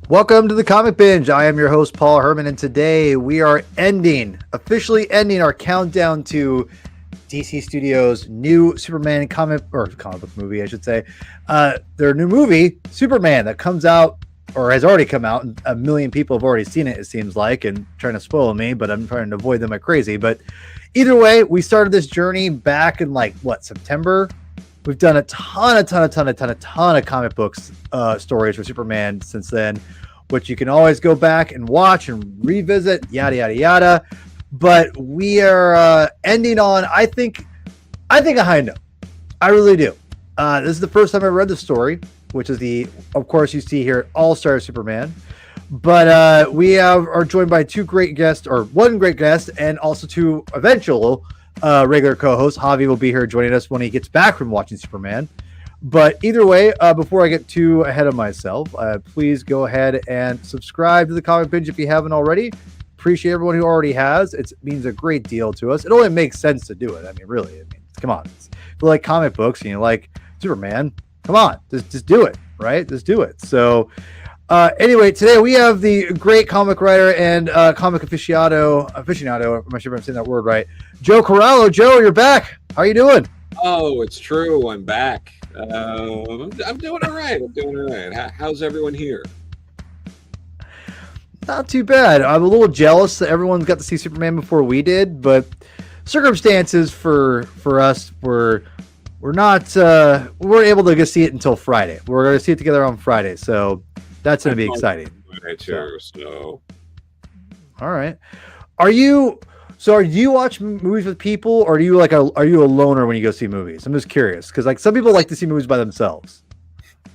Welcome to the Comic Binge. I am your host, Paul Herman, and today we are officially ending our countdown to DC Studios' new Superman comic book movie, I should say. Their new movie, Superman, that comes out or has already come out, and a million people have already seen it seems like, and trying to spoil me, but I'm trying to avoid them like crazy. But either way, we started this journey back in September. We've done a ton of comic books stories for Superman since then, which you can always go back and watch and revisit, yada yada yada. But we are ending on, I think a high note. I really do. This is the first time I read the story, which is of course, you see here at All-Star Superman. But we are joined by one great guest, and also two eventual regular co-host. Javi will be here joining us when he gets back from watching Superman. But either way, before I get too ahead of myself, please go ahead and subscribe to the Comic Binge if you haven't already. Appreciate everyone who already has. It means a great deal to us. It only makes sense to do it. I mean, really. Come on. If you like comic books and you like Superman, come on. Just do it, right? Just do it. So anyway, today we have the great comic writer and comic aficionado, I'm not sure if I'm saying that word right, Joe Corallo. Joe, you're back. How are you doing? Oh, it's true. I'm back. I'm doing all right. How's everyone here? Not too bad. I'm a little jealous that everyone got to see Superman before we did, but circumstances for us we're not we weren't able to go see it until Friday. We're going to see it together on Friday, so that's going to be exciting. So, all right. Do you watch movies with people, or are you are you a loner when you go see movies? I'm just curious because some people like to see movies by themselves.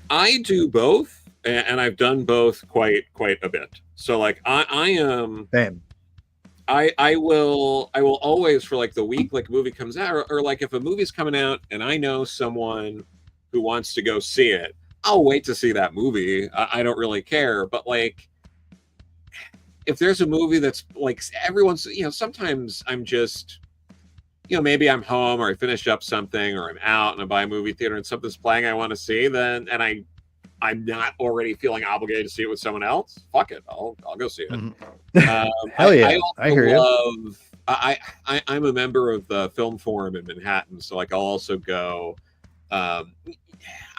I do both, and I've done both quite a bit. So I am. Same. I will always, for the week a movie comes out, or if a movie's coming out and I know someone who wants to go see it, I'll wait to see that movie. I don't really care, but if there's a movie that's everyone's, sometimes I'm just, maybe I'm home or I finished up something or I'm out and I buy a movie theater and something's playing I want to see, and I'm not already feeling obligated to see it with someone else. Fuck it, I'll go see it. Mm-hmm. Hell yeah, I hear you. I'm a member of the Film Forum in Manhattan, so I'll also go.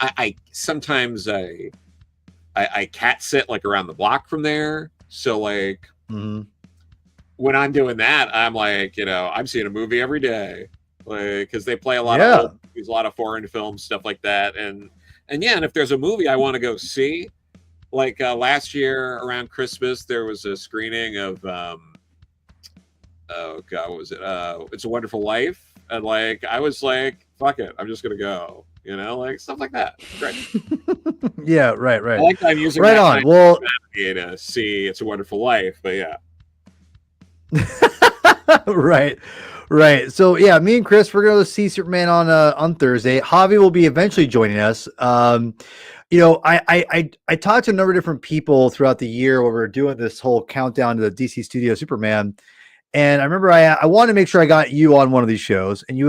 I sometimes I cat sit around the block from there. So mm-hmm. when I'm doing that, I'm I'm seeing a movie every day, because they play a lot of old movies, a lot of foreign films, stuff like that, and if there's a movie I want to go see, last year around Christmas there was a screening of oh god, what was it? It's a Wonderful Life, and I was fuck it, I'm just gonna go. Stuff like that. Great. Yeah, right. I I'm using right on. Well, to see It's a Wonderful Life, but yeah. right. So yeah, me and Chris, we're going to see Superman on Thursday. Javi will be eventually joining us. I talked to a number of different people throughout the year when we were doing this whole countdown to the DC Studio Superman, and I remember I wanted to make sure I got you on one of these shows, and you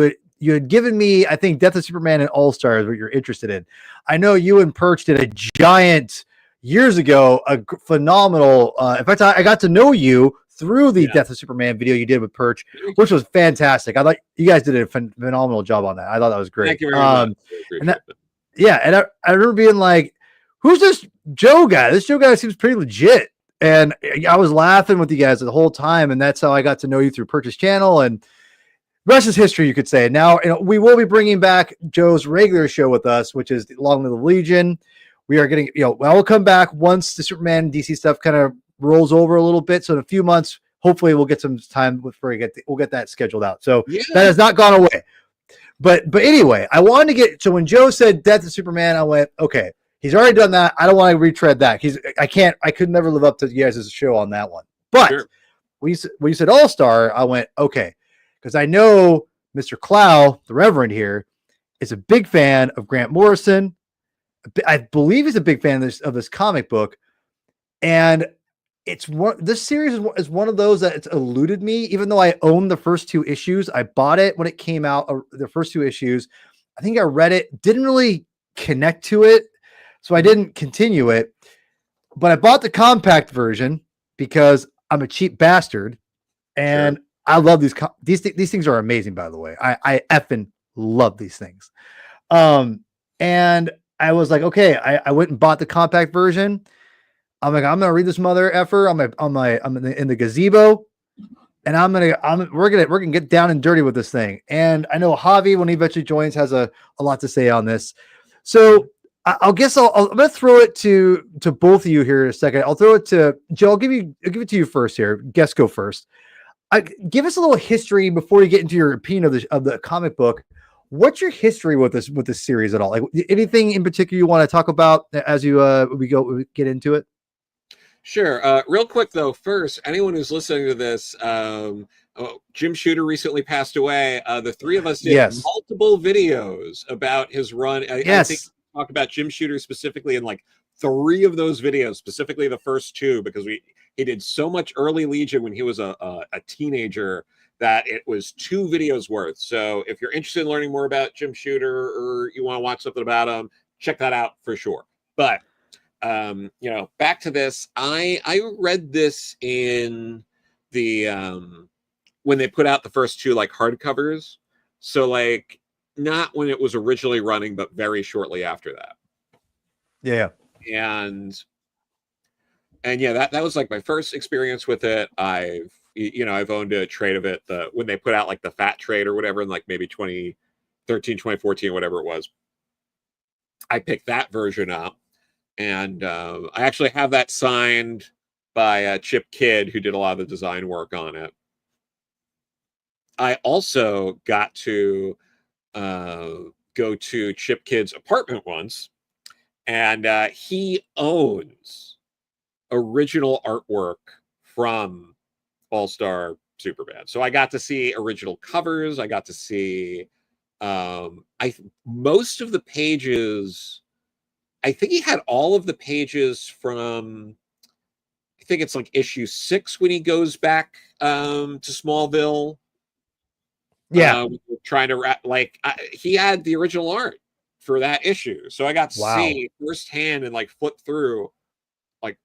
had given me, I think, Death of Superman and All-Stars, what you're interested in. I know you and Perch did a giant, years ago, a phenomenal, in fact, I got to know you through the Death of Superman video you did with Perch, which was fantastic. I thought you guys did a phenomenal job on that. I thought that was great. Thank you very much. And I remember being who's this Joe guy? This Joe guy seems pretty legit. And I was laughing with you guys the whole time, and that's how I got to know you through Perch's channel, and rest is history, you could say. Now, we will be bringing back Joe's regular show with us, which is Long Live the Legion. We are getting, I will come back once the Superman DC stuff kind of rolls over a little bit. So in a few months, hopefully we'll get some time before we'll get that scheduled out. So that has not gone away. But anyway, I wanted to so when Joe said Death of Superman, I went, okay, he's already done that. I don't want to retread that. I could never live up to you guys' show on that one. But when you said All-Star, I went, okay. Because I know Mr. Clow, the Reverend here, is a big fan of Grant Morrison. I believe he's a big fan of this comic book. And this series is one of those that it's eluded me, even though I own the first two issues. I bought it when it came out, the first two issues. I think I read it, didn't really connect to it, so I didn't continue it. but I bought the compact version because I'm a cheap bastard, and Sure. I love these things are amazing. By the way, I effing love these things. And I was like, okay, I went and bought the compact version. I'm like, I'm gonna read this mother effer I'm in the gazebo, and we're gonna get down and dirty with this thing. And I know Javi, when he eventually joins, has a lot to say on this. So I'll guess I'm gonna throw it to both of you here in a second. I'll throw it to Joe. I'll give it to you first here. Guess go first. Give us a little history before you get into your opinion of the comic book. What's your history with this series at all? Like anything in particular you want to talk about as we get into it? Sure. Real quick though, first, anyone who's listening to this, Jim Shooter recently passed away. The three of us did Yes. multiple videos about his run. I think Yes. we talked about Jim Shooter specifically in like three of those videos, specifically the first two, because he did so much early Legion when he was a teenager that it was two videos worth. So if you're interested in learning more about Jim Shooter or you want to watch something about him, check that out for sure. But back to this. I read this in the when they put out the first two like hardcovers. So like not when it was originally running, but very shortly after that. Yeah. And yeah, that was like my first experience with it. I've owned a trade of it when they put out like the fat trade or whatever in like maybe 2013, 2014, whatever it was. I picked that version up. And I actually have that signed by Chip Kidd, who did a lot of the design work on it. I also got to go to Chip Kidd's apartment once, and he owns original artwork from All-Star Superman. So I got to see original covers. I got to see most of the pages. I think he had all of the pages from, I think it's like issue 6 when he goes back to Smallville. Yeah. Trying to he had the original art for that issue, so I got to Wow. see firsthand and like flip through like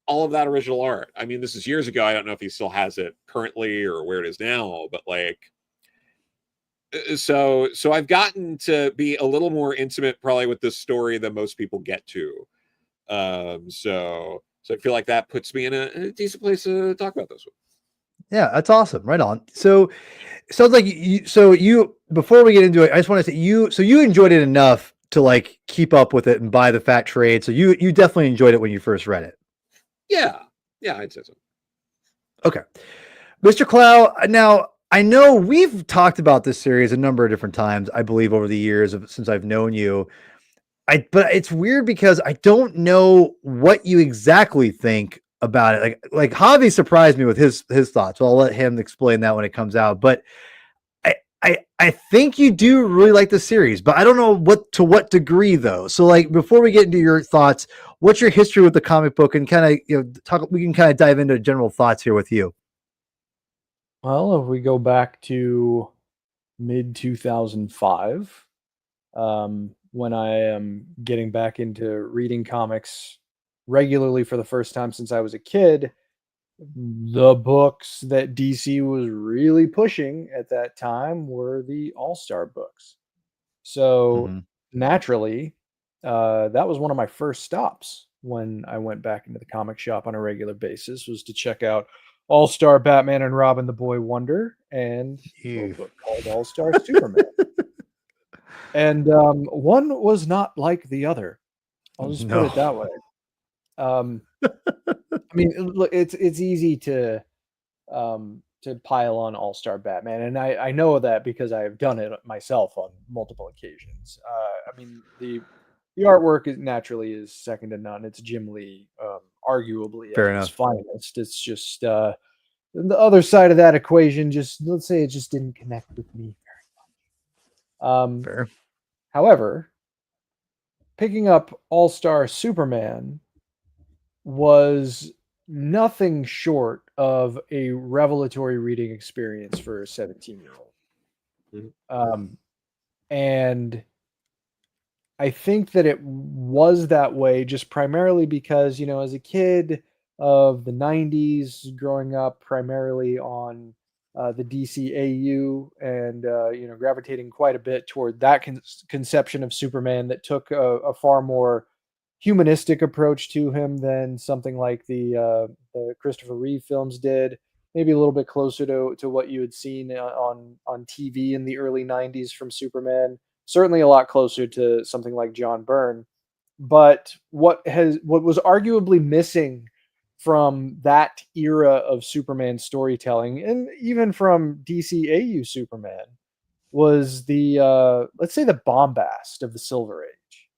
all of that original art. I mean, this is years ago. I don't know if he still has it currently or where it is now, but like so I've gotten to be a little more intimate probably with this story than most people get to. So I feel like that puts me in a decent place to talk about this one. Yeah, that's awesome. Right on. So sounds like you before we get into it, I just want to say you enjoyed it enough to like keep up with it and buy the fat trade. So you definitely enjoyed it when you first read it. Yeah, I'd say so. Okay. Mr. Clow, now I know we've talked about this series a number of different times, I believe, over the years since I've known you. But it's weird because I don't know what you exactly think about it. Like Javi surprised me with his thoughts. So I'll let him explain that when it comes out. But I think you do really like the series, but I don't know what degree though. So like before we get into your thoughts, what's your history with the comic book and kind of talk? We can kind of dive into general thoughts here with you. Well, if we go back to mid 2005, when I am getting back into reading comics regularly for the first time since I was a kid, the books that DC was really pushing at that time were the All-Star books. So Mm-hmm. naturally, that was one of my first stops when I went back into the comic shop on a regular basis, was to check out All-Star Batman and Robin the Boy Wonder and a book called All-Star Superman. And one was not like the other. I'll just put it that way. I mean, look, it's easy to pile on All-Star Batman, and I know that because I have done it myself on multiple occasions. I mean, the artwork is second to none. It's Jim Lee, arguably Fair at his enough. finest. It's just the other side of that equation. Just let's say it just didn't connect with me very much. Fair. However, picking up All-Star Superman was nothing short of a revelatory reading experience for a 17-year-old. Mhm. And I think that it was that way just primarily because, as a kid of the 90s, growing up primarily on the DCAU and, gravitating quite a bit toward that conception of Superman that took a far more humanistic approach to him than something like the Christopher Reeve films did. Maybe a little bit closer to what you had seen on TV in the early 90s from Superman. Certainly a lot closer to something like John Byrne. But what was arguably missing from that era of Superman storytelling, and even from DCAU Superman, was the let's say the bombast of the Silver Age.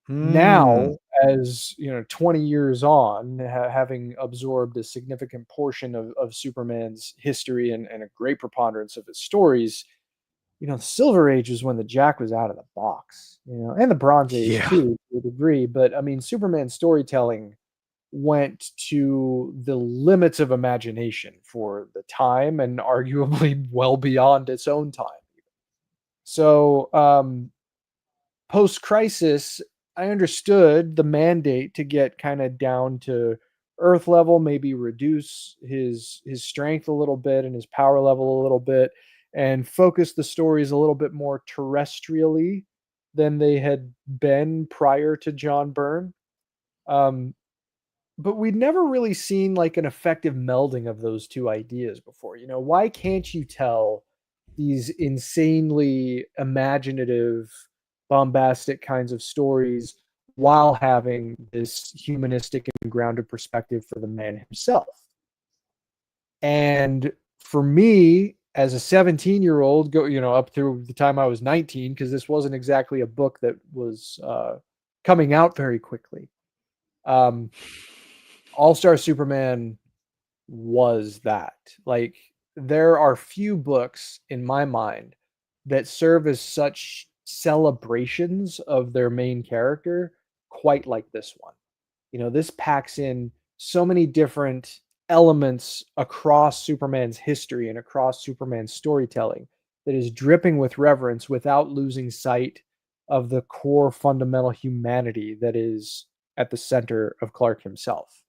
Hmm. Now, as 20 years on, having absorbed a significant portion of Superman's history and a great preponderance of his stories, the Silver Age is when the Jack was out of the box, and the Bronze Age Yeah. too, to a degree. But I mean, Superman storytelling went to the limits of imagination for the time and arguably well beyond its own time. So, post crisis, I understood the mandate to get kind of down to earth level, maybe reduce his strength a little bit and his power level a little bit, and focus the stories a little bit more terrestrially than they had been prior to John Byrne. Um, but we'd never really seen like an effective melding of those two ideas before. Why can't you tell these insanely imaginative, bombastic kinds of stories while having this humanistic and grounded perspective for the man himself? And for me, as a 17-year-old, up through the time I was 19, because this wasn't exactly a book that was coming out very quickly. All-Star Superman was that. Like, there are few books in my mind that serve as such celebrations of their main character quite like this one. This packs in so many different elements across Superman's history and across Superman's storytelling that is dripping with reverence without losing sight of the core fundamental humanity that is at the center of Clark himself.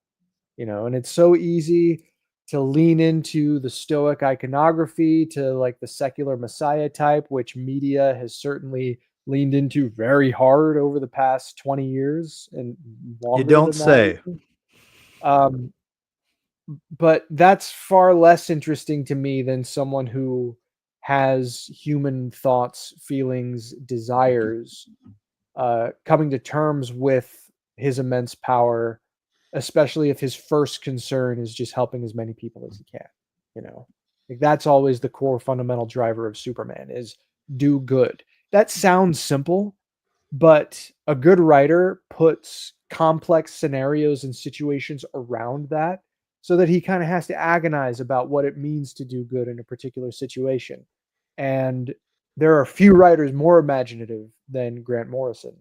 And it's so easy to lean into the stoic iconography, to like the secular messiah type, which media has certainly leaned into very hard over the past 20 years and You longer don't than that say. even. Um, but that's far less interesting to me than someone who has human thoughts, feelings, desires, coming to terms with his immense power, especially if his first concern is just helping as many people as he can. Like, that's always the core fundamental driver of Superman is do good. That sounds simple, but a good writer puts complex scenarios and situations around that so that he kind of has to agonize about what it means to do good in a particular situation. And there are few writers more imaginative than Grant Morrison.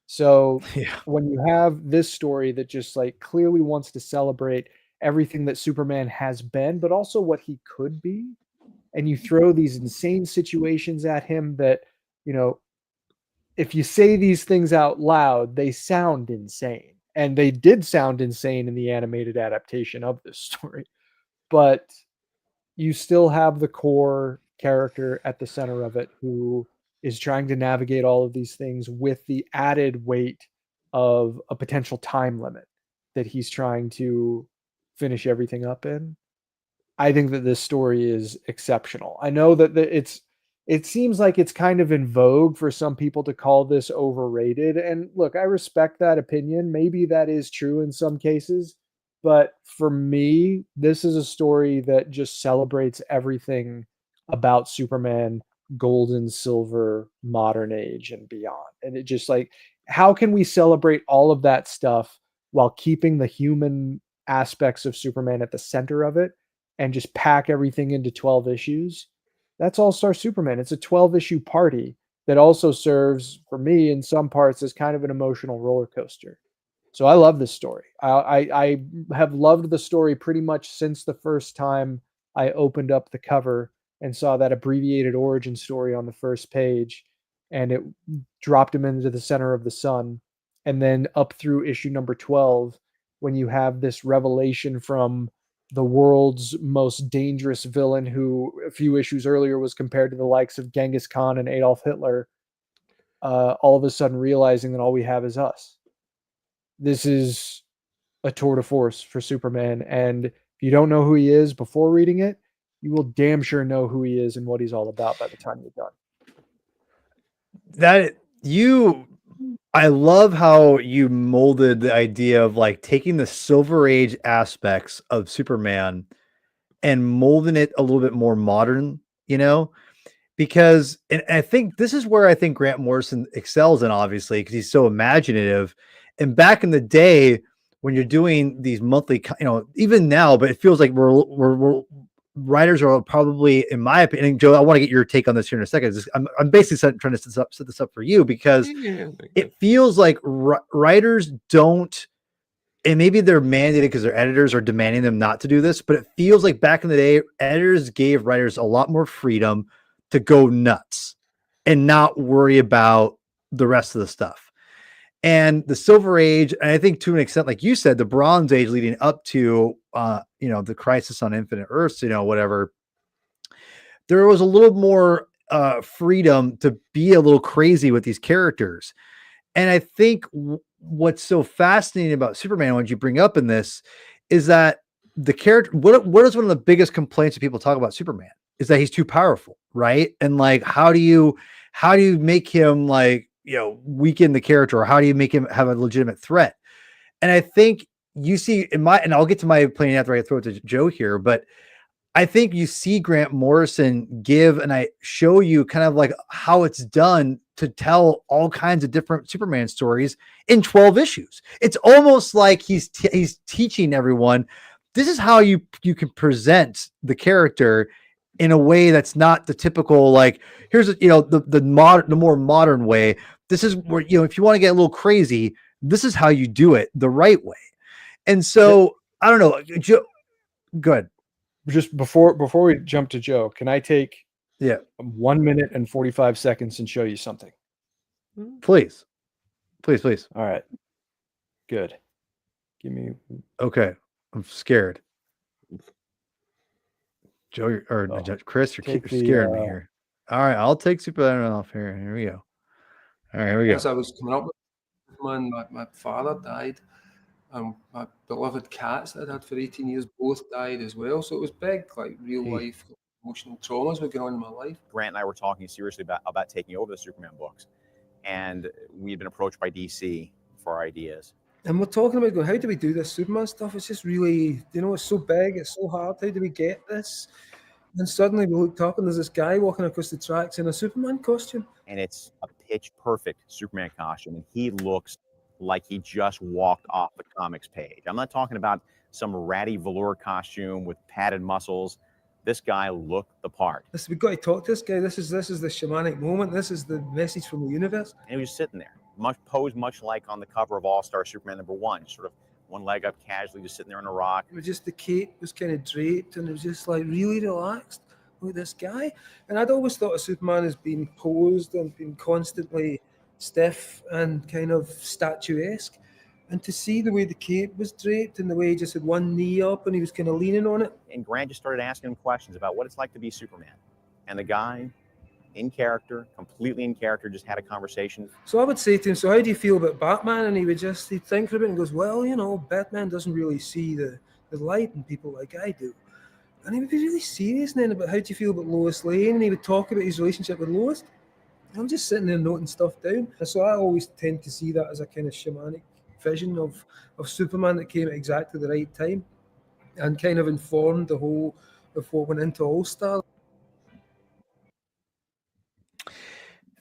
So Yeah. when you have this story that just like clearly wants to celebrate everything that Superman has been, but also what he could be, and you throw these insane situations at him that, you know, if you say these things out loud, they sound insane. And they did sound insane in the animated adaptation of this story. But you still have the core character at the center of it who is trying to navigate all of these things with the added weight of a potential time limit that he's trying to finish everything up in. I think that this story is exceptional. I know that it seems like it's kind of in vogue for some people to call this overrated. And look, I respect that opinion. Maybe that is true in some cases. But for me, this is a story that just celebrates everything about Superman, golden, silver, modern age, and beyond. And it just like, how can we celebrate all of that stuff while keeping the human aspects of Superman at the center of it and just pack everything into 12 issues? That's All Star Superman. It's a 12 issue party that also serves, for me, in some parts, as kind of an emotional roller coaster. So I love this story. I have loved the story pretty much since the first time I opened up the cover and saw that abbreviated origin story on the first page, and it dropped him into the center of the sun. and then up through issue number 12, when you have this revelation from the world's most dangerous villain, who a few issues earlier was compared to the likes of Genghis Khan and Adolf Hitler, all of a sudden realizing that all we have is us. This is a tour de force for Superman, and if you don't know who he is before reading it, you will damn sure know who he is and what he's all about by the time you're done. I love how you molded the idea of like taking the Silver Age aspects of Superman and molding it a little bit more modern, because, and I think this is where I think Grant Morrison excels in, obviously, because he's so imaginative. And back in the day, when you're doing these monthly, even now, but it feels like we're writers are probably, in my opinion, Joe, I want to get your take on this here in a second. I'm basically trying to set this up for you, because it feels like writers don't, and maybe they're mandated because their editors are demanding them not to do this, but it feels like back in the day, editors gave writers a lot more freedom to go nuts and not worry about the rest of the stuff. And the Silver Age, and I think to an extent, like you said, the Bronze Age leading up to, the Crisis on Infinite Earths, whatever, there was a little more freedom to be a little crazy with these characters. And I think what's so fascinating about Superman, what you bring up in this, is that the character, what is one of the biggest complaints that people talk about Superman is that he's too powerful, right? And like, how do you make him like, weaken the character, or how do you make him have a legitimate threat? And I think you see and I'll get to my opinion after I throw it to Joe here, but I think you see Grant Morrison give, and I show you kind of like how it's done to tell all kinds of different Superman stories in 12 issues. It's almost like he's teaching everyone, this is how you can present the character in a way that's not the typical, like, here's the more modern way. This is where, if you want to get a little crazy, this is how you do it the right way. And so I don't know, Joe, good. Just before we jump to Joe, can I take 1 minute and 45 seconds and show you something? Please. All right. Good. Give me. Okay. I'm scared. Joe Chris, you're scaring me here. All right. I'll take Superman off here. Here we go. All right. Here we go. As I was coming up with my father died. My beloved cats that I'd had for 18 years both died as well. So it was big, like real life emotional traumas were going on in my life. Grant and I were talking seriously about taking over the Superman books. And we'd been approached by DC for ideas. And we're talking about going, how do we do this Superman stuff? It's just really, it's so big, it's so hard. How do we get this? And suddenly we looked up and there's this guy walking across the tracks in a Superman costume. And it's a pitch perfect Superman costume. And he looks like he just walked off the comics page. I'm not talking about some ratty velour costume with padded muscles. This guy looked the part. We've got to talk to this guy. This is the shamanic moment. This is the message from the universe. And he was sitting there, posed much like on the cover of All-Star Superman #1, sort of one leg up casually, just sitting there on a rock. It was just the cape was kind of draped and it was just like really relaxed. Look at this guy. And I'd always thought of Superman as being posed and being constantly stiff and kind of statuesque, and to see the way the cape was draped and the way he just had one knee up and he was kind of leaning on it. And Grant just started asking him questions about what it's like to be Superman. And the guy, in character, completely in character, just had a conversation. So I would say to him, so how do you feel about Batman? And he'd think for a bit and goes, well, Batman doesn't really see the light in people like I do. And he would be really serious then about how do you feel about Lois Lane, and he would talk about his relationship with Lois. I'm just sitting there noting stuff down. And so I always tend to see that as a kind of shamanic vision of Superman that came at exactly the right time and kind of informed the whole of what went into All-Star.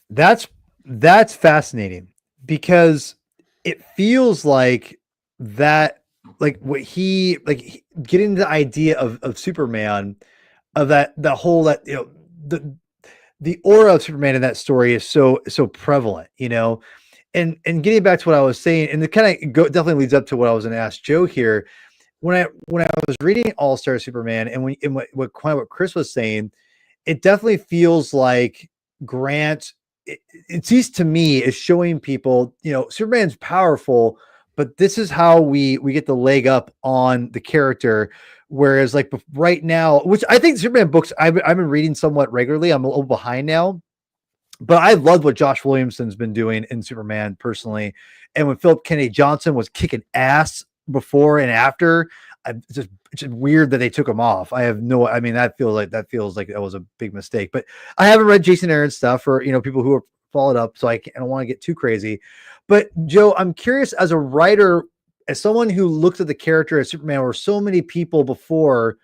That's fascinating, because it feels like that, like what getting the idea of Superman, of that whole the aura of Superman in that story is so prevalent, and getting back to what I was saying, and it kind of definitely leads up to what I was going to ask Joe here. When I was reading All-Star Superman, and what Chris was saying, it definitely feels like Grant it seems to me is showing people, Superman's powerful, but this is how we get the leg up on the character. Whereas like right now, which I think Superman books I've been reading somewhat regularly. I'm a little behind now, but I love what Josh Williamson's been doing in Superman personally. And when Philip Kennedy Johnson was kicking ass before and after, it's just weird that they took him off. I mean, that feels like that was a big mistake, but I haven't read Jason Aaron's stuff or, people who have followed up. So I don't want to get too crazy, but Joe, I'm curious as a writer, as someone who looked at the character of Superman, where so many people before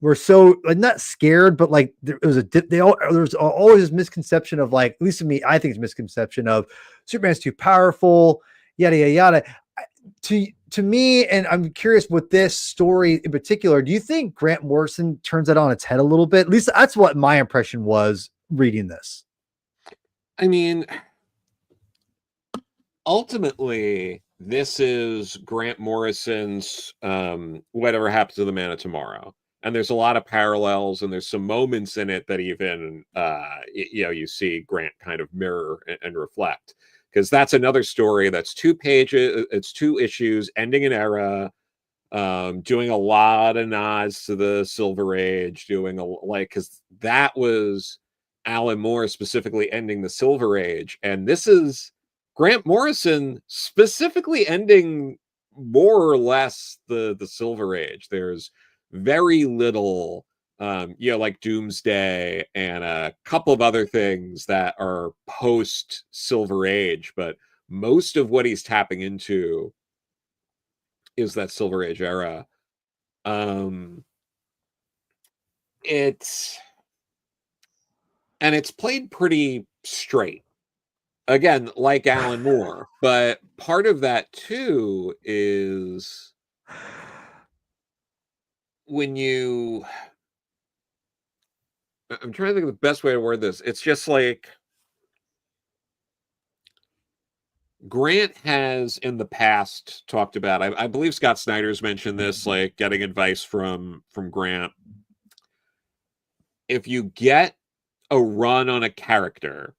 were so like not scared, but like there was always this misconception of like, at least to me, I think it's a misconception of Superman's too powerful, yada yada yada. To me, and I'm curious with this story in particular, do you think Grant Morrison turns that on its head a little bit? At least that's what my impression was reading this. I mean, ultimately, this is Grant Morrison's Whatever Happens to the Man of Tomorrow. And there's a lot of parallels, and there's some moments in it that even, you see Grant kind of mirror and reflect. Because that's another story that's 2 pages, it's 2 issues, ending an era, doing a lot of nods to the Silver Age, because that was Alan Moore specifically ending the Silver Age. And this is Grant Morrison specifically ending more or less the Silver Age. There's very little, like Doomsday and a couple of other things that are post Silver Age, but most of what he's tapping into is that Silver Age era. It's played pretty straight. Again, like Alan Moore, but part of that too is when I'm trying to think of the best way to word this. It's just like Grant has in the past talked about, I believe Scott Snyder's mentioned this, like getting advice from Grant. If you get a run on a character,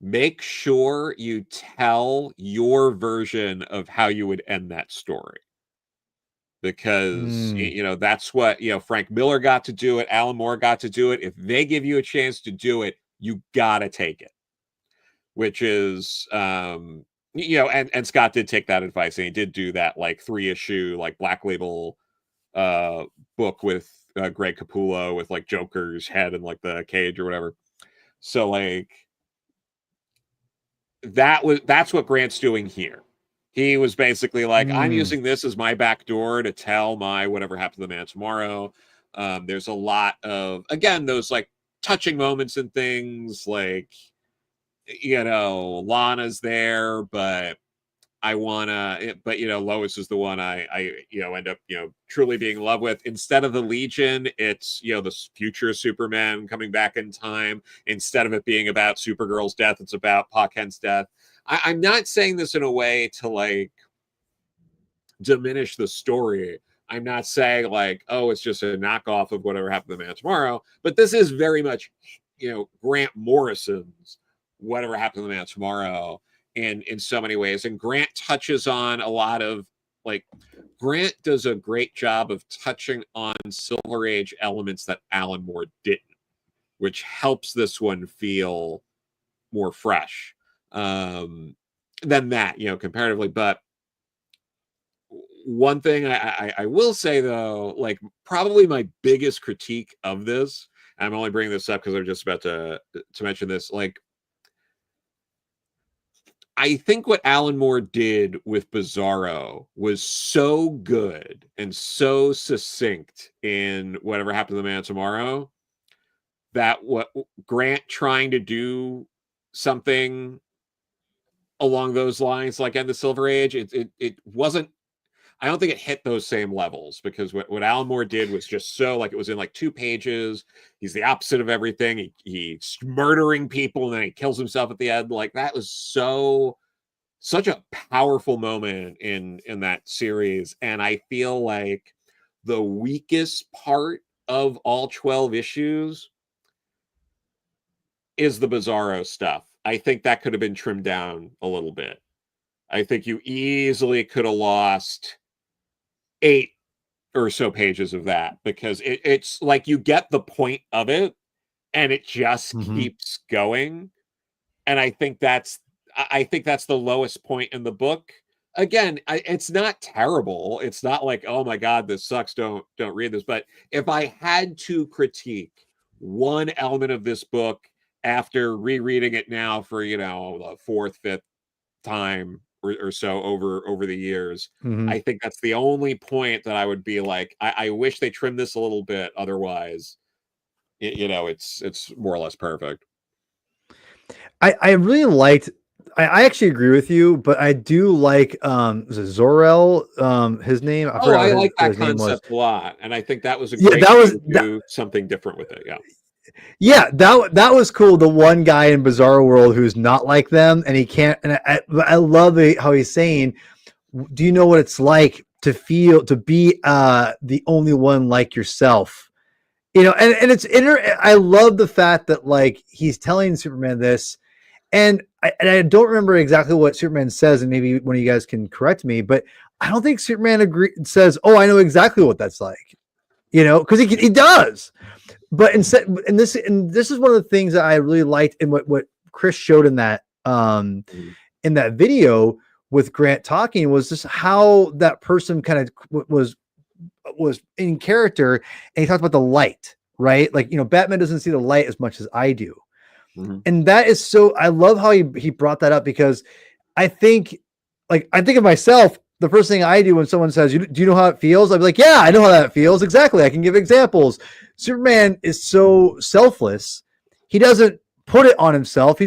make sure you tell your version of how you would end that story. Because, that's what, Frank Miller got to do it. Alan Moore got to do it. If they give you a chance to do it, you got to take it. Which is, and Scott did take that advice, and he did do that, like 3-issue, like Black Label book with Greg Capullo with like Joker's head and like the cage or whatever. So like, that's what Grant's doing here. He was basically like, I'm using this as my back door to tell my Whatever Happened to the Man Tomorrow. There's a lot of, again, those like touching moments and things like, Lana's there, but Lois is the one I end up, truly being in love with. Instead of the Legion, it's, the future Superman coming back in time. Instead of it being about Supergirl's death, it's about Pa Kent's death. I'm not saying this in a way to like diminish the story. I'm not saying like, oh, it's just a knockoff of Whatever Happened to the Man Tomorrow, but this is very much, Grant Morrison's Whatever Happened to the Man Tomorrow in so many ways. And Grant touches on a lot of, like, Grant does a great job of touching on Silver Age elements that Alan Moore didn't, which helps this one feel more fresh than that, comparatively. But one thing I will say, though, like, probably my biggest critique of this, I'm only bringing this up because I'm just about to mention this, like, I think what Alan Moore did with Bizarro was so good and so succinct in Whatever Happened to the Man Tomorrow that what Grant trying to do something along those lines, like in the Silver Age, it wasn't, I don't think it hit those same levels, because what Alan Moore did was just so, like, it was in like 2 pages. He's the opposite of everything. He's murdering people and then he kills himself at the end. Like, that was such a powerful moment in that series. And I feel like the weakest part of all 12 issues is the Bizarro stuff. I think that could have been trimmed down a little bit. I think you easily could have lost 8 or so pages of that, because it's like you get the point of it and it just keeps going. And I think that's the lowest point in the book. Again, it's not terrible. It's not like, oh my God, this sucks, don't read this. But if I had to critique one element of this book after rereading it now for, the 4th, 5th time or so over the years, I think that's the only point that I would be like, I wish they trimmed this a little bit. Otherwise, it's more or less perfect. I really liked. I actually agree with you, but I do like was it Zor-El? His name. I like that concept a lot, and I think that was a great do something different with it. Yeah, that was cool. The one guy in Bizarro World who's not like them, and he can't. And I love how he's saying, "Do you know what it's like to be the only one like yourself?" And it's I love the fact that like he's telling Superman this, and I don't remember exactly what Superman says, and maybe one of you guys can correct me, but I don't think Superman says, "Oh, I know exactly what that's like," because he does. But instead, and this is one of the things that I really liked in what Chris showed in that video with Grant talking, was just how that person kind of was in character, and he talked about the light, right? Like, Batman doesn't see the light as much as I do. And that is so, I love how he brought that up, because I think of myself, the first thing I do when someone says, do you know how it feels? I'd be like, yeah, I know how that feels. Exactly. I can give examples. Superman is so selfless. He doesn't put it on himself. He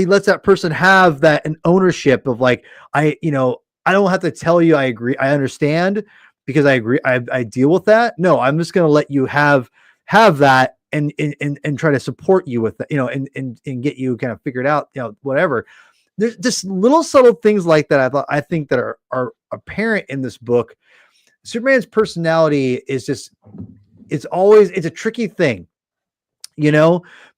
lets that person have that an ownership of like, I don't have to tell you I agree. I understand, because I agree. I deal with that. No, I'm just going to let you have that and try to support you with that, and get you kind of figured out, whatever. There's just little subtle things like that. I think that are apparent in this book. Superman's personality is just, it's a tricky thing,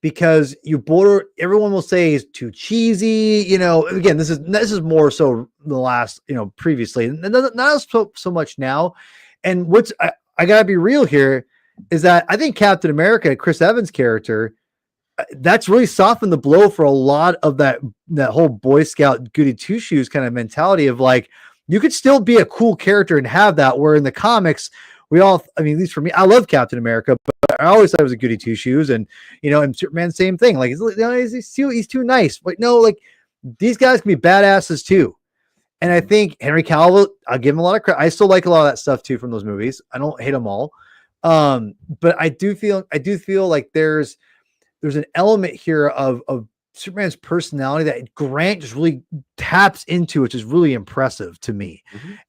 because everyone will say he's too cheesy. Again, this is more so the last, previously, not so much now. And what's, I gotta be real here, is that I think Captain America, Chris Evans' character, that's really softened the blow for a lot of that whole Boy Scout goody two shoes kind of mentality of like, you could still be a cool character and have that, where in the comics, at least for me, I love Captain America, but I always thought it was a goody two shoes. And, and Superman, same thing. Like, he's too nice. But no, like, these guys can be badasses too. And I think Henry Cavill, I'll give him a lot of credit. I still like a lot of that stuff too from those movies. I don't hate them all. But I do feel like there's an element here of Superman's personality that Grant just really taps into, which is really impressive to me.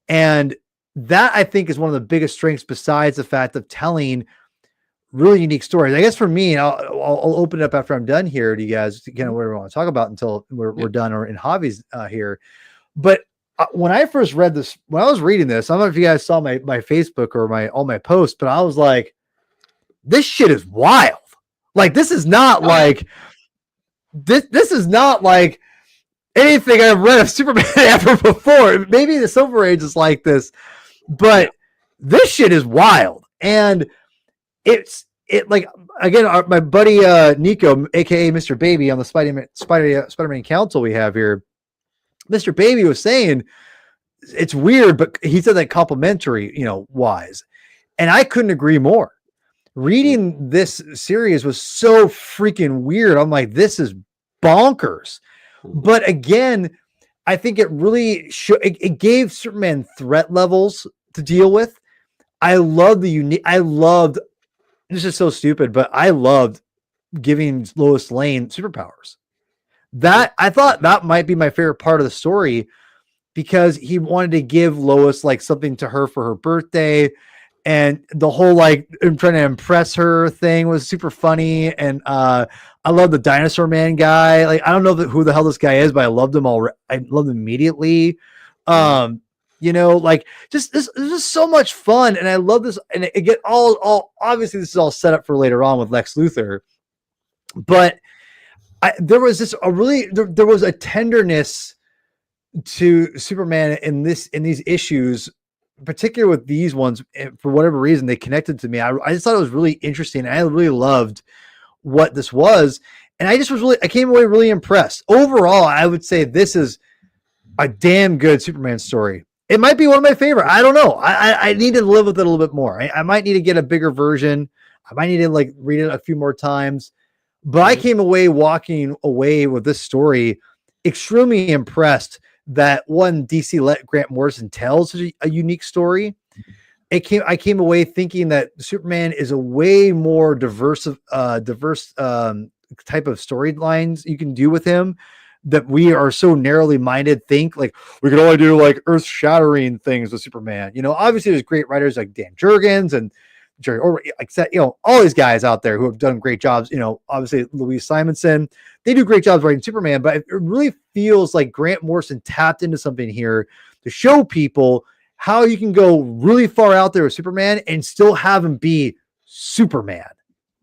And that, I think, is one of the biggest strengths, besides the fact of telling really unique stories. I guess for me, and I'll open it up after I'm done here to you guys, kind of whatever we want to talk about until we're done, or in hobbies here. But when I first read this, when I was reading this, I don't know if you guys saw my Facebook or all my posts, but I was like, this shit is wild. Like, this is not like this is not like anything I've read of Superman ever before. Maybe the Silver Age is like this, but this shit is wild. And it like, again, my buddy Nico, aka Mr. Baby, on the Spider-Man Council we have here, Mr. Baby was saying it's weird, but he said that complimentary, wise, and I couldn't agree more. Reading this series was so freaking weird. I'm like, this is bonkers. But again, I think it really it gave Superman threat levels to deal with. I love this is so stupid, but I loved giving Lois Lane superpowers. That, I thought that might be my favorite part of the story, because he wanted to give Lois like something to her for her birthday. And the whole like trying to impress her thing was super funny. And I love the Dinosaur Man guy. Like, I don't know who the hell this guy is, but I loved him already. I loved him immediately. Like, just this is so much fun. And I love this. And it get all obviously this is all set up for later on with Lex Luthor. But there was there was a tenderness to Superman in these issues, particularly with these ones. For whatever reason, they connected to me. I just thought it was really interesting. I really loved what this was, and I came away really impressed. Overall, I would say this is a damn good Superman story. It might be one of my favorite. I don't know. I need to live with it a little bit more. I might need to get a bigger version. I might need to like read it a few more times. But I came away walking away with this story extremely impressed that one, DC let Grant Morrison tell such a unique story. I came away thinking that Superman is a way more diverse type of storylines you can do with him, that we are so narrowly minded, think like we can only do like earth shattering things with Superman. You know, obviously there's great writers like Dan Jurgens and Jerry, or you know, all these guys out there who have done great jobs. You know, obviously Louise Simonson, they do great jobs writing Superman, but it really feels like Grant Morrison tapped into something here to show people how you can go really far out there with Superman and still have him be Superman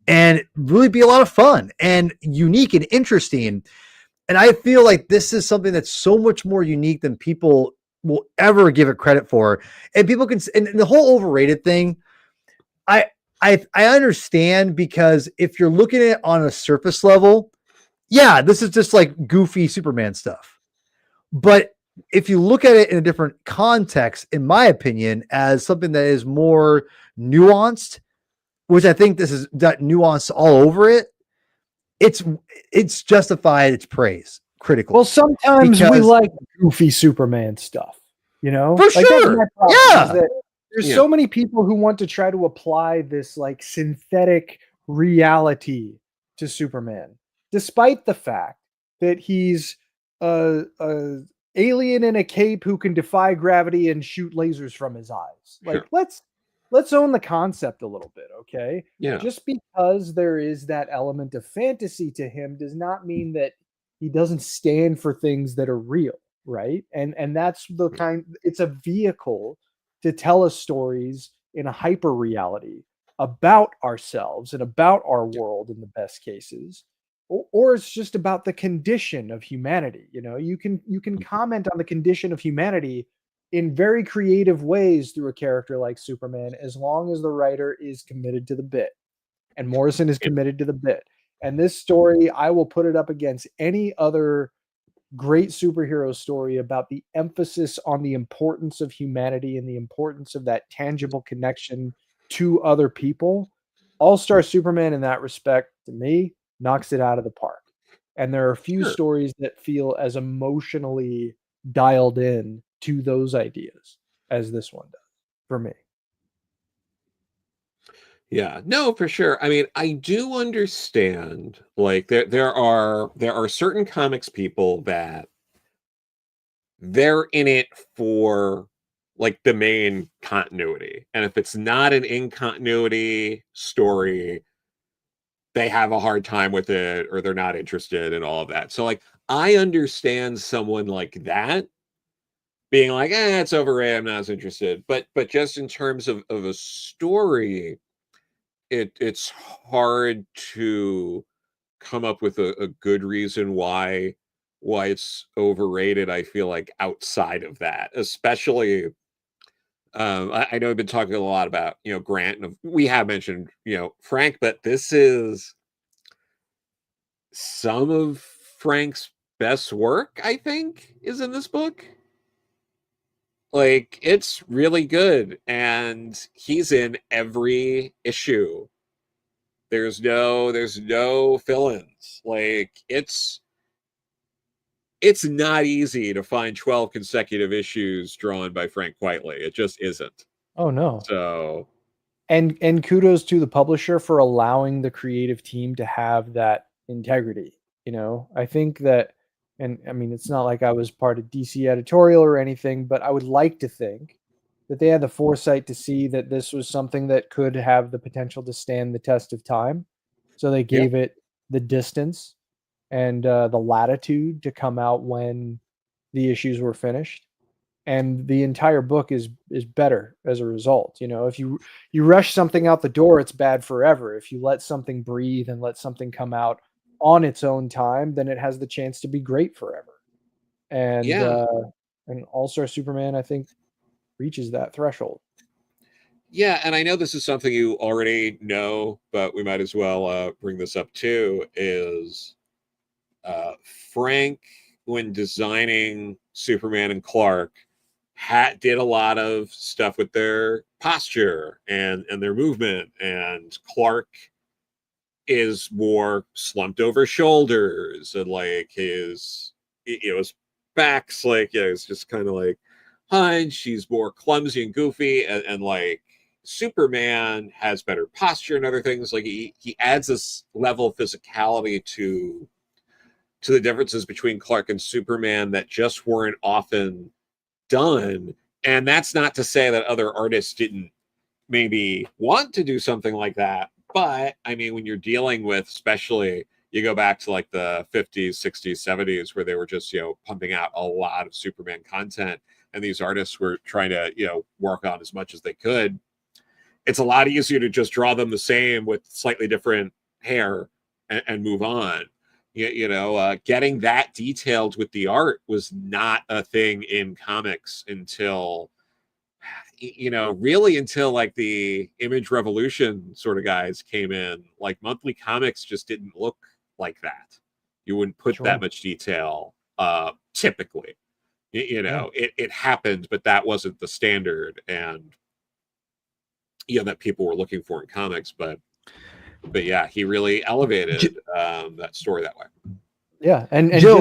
and really be a lot of fun and unique and interesting. And I feel like this is something that's so much more unique than people will ever give it credit for. And people can, and the whole overrated thing, I understand, because if you're looking at it on a surface level, yeah, this is just like goofy Superman stuff. But if you look at it in a different context, in my opinion, as something that is more nuanced, which I think this is that nuance all over it, it's justified its praise critically. Well, sometimes we like goofy Superman stuff, you know, for like, sure. Yeah. There's so many people who want to try to apply this like synthetic reality to Superman, despite the fact that he's a alien in a cape who can defy gravity and shoot lasers from his eyes. Like, let's own the concept a little bit, okay? Yeah. Just because there is that element of fantasy to him does not mean that he doesn't stand for things that are real, right? And that's the kind. It's a vehicle to tell us stories in a hyper reality about ourselves and about our world in the best cases, or it's just about the condition of humanity. You know, you can comment on the condition of humanity in very creative ways through a character like Superman, as long as the writer is committed to the bit, and Morrison is committed to the bit. And this story, I will put it up against any other great superhero story about the emphasis on the importance of humanity and the importance of that tangible connection to other people. All-Star Superman, in that respect, to me, knocks it out of the park. And there are a few stories that feel as emotionally dialed in to those ideas as this one does for me. Yeah, no, for sure. I mean, I do understand, like, there are certain comics people that they're in it for like the main continuity. And if it's not an in continuity story, they have a hard time with it, or they're not interested in all of that. So like, I understand someone like that being like, it's overrated, I'm not as interested. But just in terms of a story, it's hard to come up with a good reason why it's overrated. I feel like outside of that, especially I know I've been talking a lot about, you know, Grant, and we have mentioned, you know, Frank, but this is some of Frank's best work, I think, is in this book. Like, it's really good, and he's in every issue. There's no fill-ins. Like, it's not easy to find 12 consecutive issues drawn by Frank Quitely. It just isn't. Oh no. So, and kudos to the publisher for allowing the creative team to have that integrity. You know, I think that, and I mean, it's not like I was part of DC editorial or anything, but I would like to think that they had the foresight to see that this was something that could have the potential to stand the test of time. So they gave it the distance and the latitude to come out when the issues were finished. And the entire book is better as a result. You know, if you rush something out the door, it's bad forever. If you let something breathe and let something come out on its own time, then it has the chance to be great forever. And Yeah. and All-Star Superman, I think, reaches that threshold. Yeah, and I know this is something you already know, but we might as well bring this up too. Is Frank, when designing Superman and Clark, did a lot of stuff with their posture and their movement, and Clark is more slumped over shoulders, and like his back's like, it's just kind of like hunched. He's more clumsy and goofy, and like Superman has better posture and other things. Like he adds this level of physicality to the differences between Clark and Superman that just weren't often done. And that's not to say that other artists didn't maybe want to do something like that. But I mean, when you're dealing with, especially, you go back to like the 50s, 60s, 70s, where they were just, pumping out a lot of Superman content, and these artists were trying to, work on as much as they could. It's a lot easier to just draw them the same with slightly different hair and move on. Getting that detailed with the art was not a thing in comics until, really until like the Image Revolution sort of guys came in. Like monthly comics just didn't look like that. You wouldn't put that much detail typically. It happened, but that wasn't the standard, and that people were looking for in comics. But yeah, he really elevated that story that way. Yeah, and Joe,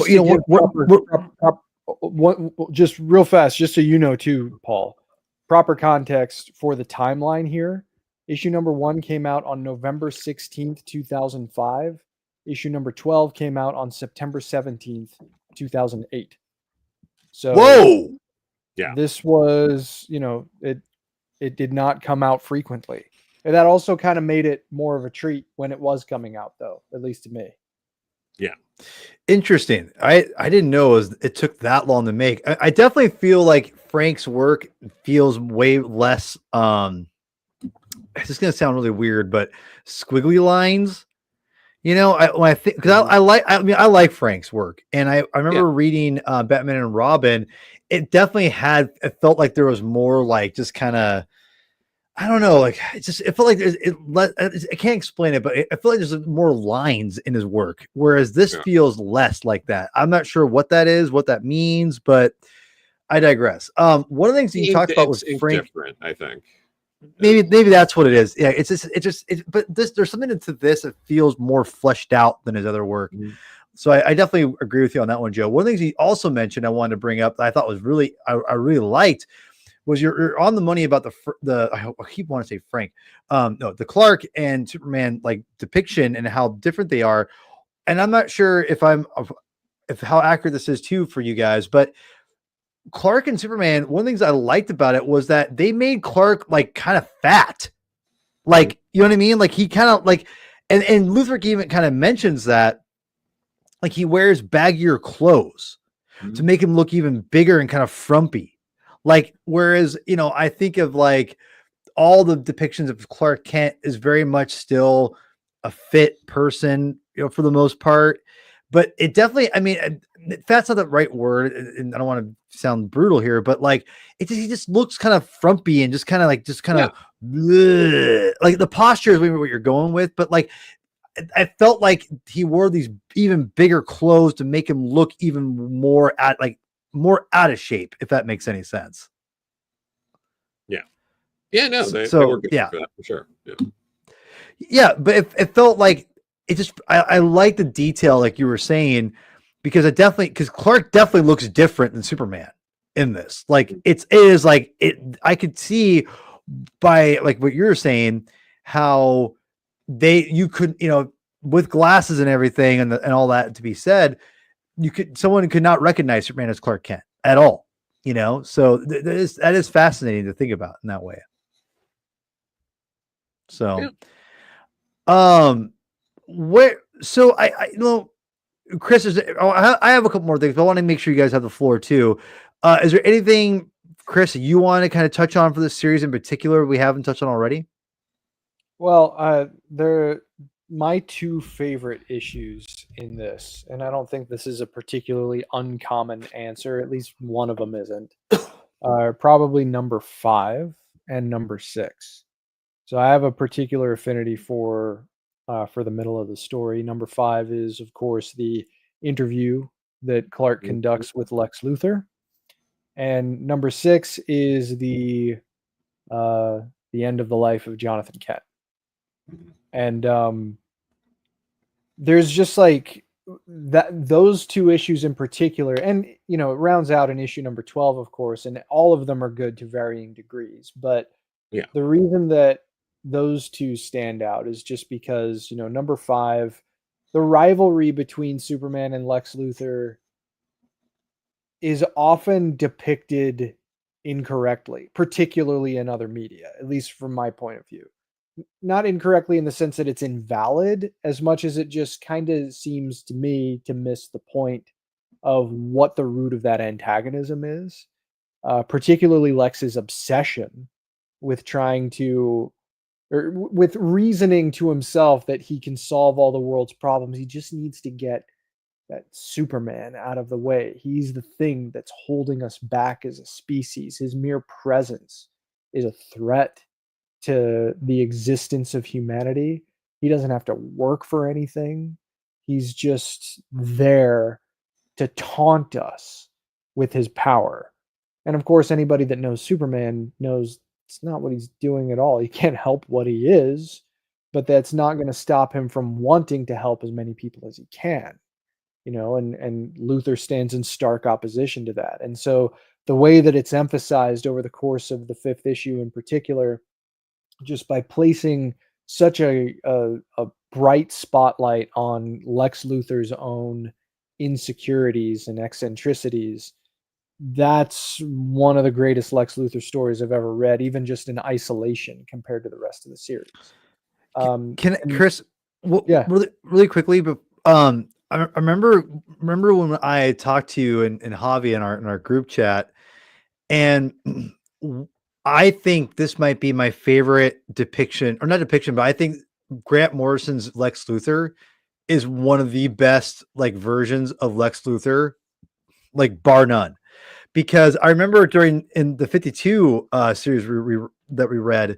just real fast, just so you know too, Paul, proper context for the timeline here. Issue number 1 came out on November 16th, 2005. Issue number 12 came out on September 17th, 2008. So whoa, yeah, this was, it did not come out frequently. And that also kind of made it more of a treat when it was coming out, though, at least to me. Yeah. Interesting. I didn't know it took that long to make. I definitely feel like Frank's work feels way less, it's just going to sound really weird, but squiggly lines. When I think, because I like Frank's work, and I remember reading Batman and Robin. It definitely it felt like there was more like just kind of, I don't know, like it felt like I can't explain it, but I feel like there's more lines in his work, whereas this feels less like that. I'm not sure what that is, what that means, but I digress. One of the things you talked about was Frank. Different, I think. Maybe that's what it is. Yeah, but there's something to this that feels more fleshed out than his other work. Mm-hmm. So I definitely agree with you on that one, Joe. One of the things he also mentioned I wanted to bring up that I thought was really I really liked was you're on the money about the I keep wanting to say Frank, the Clark and Superman like depiction and how different they are, and I'm not sure if how accurate this is too for you guys, but Clark and Superman, one of the things I liked about it was that they made Clark like kind of fat. Like, you know what I mean? Like he kind of like, and Luthor even kind of mentions that like he wears baggier clothes to make him look even bigger and kind of frumpy. Like, whereas, I think of like all the depictions of Clark Kent is very much still a fit person, for the most part. But it definitely, I mean, fat's not the right word, and I don't want to sound brutal here, but like he just looks kind of frumpy and just kind of like like the posture is maybe what you're going with, but like I felt like he wore these even bigger clothes to make him look even more out of shape, if that makes any sense. Yeah, no, they were good for that for sure. Yeah, but it felt like it just I like the detail, like you were saying, because Clark definitely looks different than Superman in this. Like it is like I could see by like what you're saying how you could, with glasses and everything and all that to be said, someone could not recognize Superman as Clark Kent at all, so that is fascinating to think about in that way. So, Chris, I have a couple more things, but I want to make sure you guys have the floor too. Is there anything, Chris, you want to kind of touch on for this series in particular we haven't touched on already? Well, my two favorite issues in this, and I don't think this is a particularly uncommon answer, at least one of them isn't, are probably number 5 and number 6. So I have a particular affinity for the middle of the story. Number 5 is, of course, the interview that Clark conducts with Lex Luthor, and number 6 is the end of the life of Jonathan Kent. And there's just like those two issues in particular, and it rounds out in issue number 12, of course, and all of them are good to varying degrees. But Yeah. the reason that those two stand out is just because number 5, the rivalry between Superman and Lex Luthor is often depicted incorrectly, particularly in other media, at least from my point of view. Not incorrectly in the sense that it's invalid, as much as it just kind of seems to me to miss the point of what the root of that antagonism is. Particularly Lex's obsession with trying to, or with reasoning to himself that he can solve all the world's problems. He just needs to get that Superman out of the way. He's the thing that's holding us back as a species. His mere presence is a threat to the existence of humanity. He doesn't have to work for anything. He's just there to taunt us with his power. And of course, anybody that knows Superman knows it's not what he's doing at all. He can't help what he is, but that's not going to stop him from wanting to help as many people as he can. And Luthor stands in stark opposition to that. And so the way that it's emphasized over the course of the 5th issue in particular, just by placing such a bright spotlight on Lex Luthor's own insecurities and eccentricities, that's one of the greatest Lex Luthor stories I've ever read, even just in isolation compared to the rest of the series. Chris, yeah, really quickly, but I remember when I talked to you and Javi in our group chat, and I think this might be my favorite depiction, or not depiction, but I think Grant Morrison's Lex Luthor is one of the best versions of Lex Luthor, bar none. Because I remember in the 52 series that we read,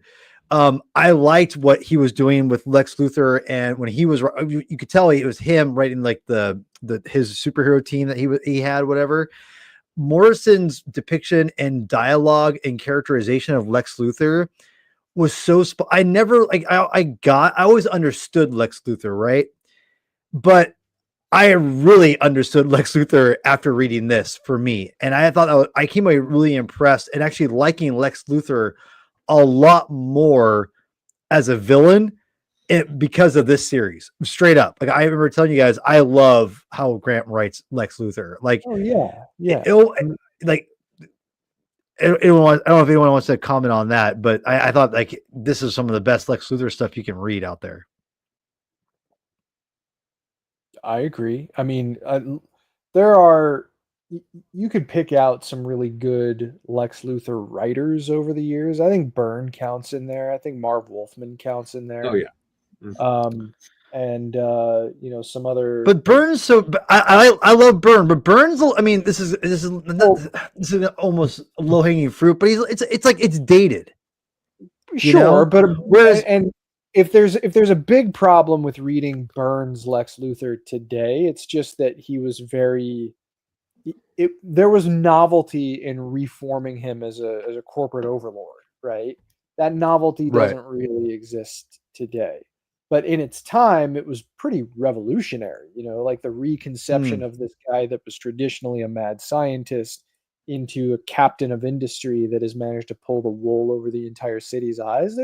I liked what he was doing with Lex Luthor, and when he was, you could tell it was him writing his superhero team that he had, whatever. Morrison's depiction and dialogue and characterization of Lex Luthor was so I never I always understood Lex Luthor, right? But I really understood Lex Luthor after reading this, for me. And I thought I came away really impressed and actually liking Lex Luthor a lot more as a villain because of this series. Straight up. I remember telling you guys, I love how Grant writes Lex Luthor. oh yeah. I don't know if anyone wants to comment on that, but I thought this is some of the best Lex Luthor stuff you can read out there. I agree. I mean, you could pick out some really good Lex Luthor writers over the years. I think Byrne counts in there. I think Marv Wolfman counts in there. Oh yeah. And some other. But Burns, I love Byrne, but Burns, I mean, this is almost low hanging fruit, but it's dated. Sure, but whereas and if there's a big problem with reading Byrne's Lex Luthor today, it's just that he was there was novelty in reforming him as a corporate overlord, right? That novelty doesn't really exist today. But in its time, it was pretty revolutionary, the reconception of this guy that was traditionally a mad scientist into a captain of industry that has managed to pull the wool over the entire city's eyes.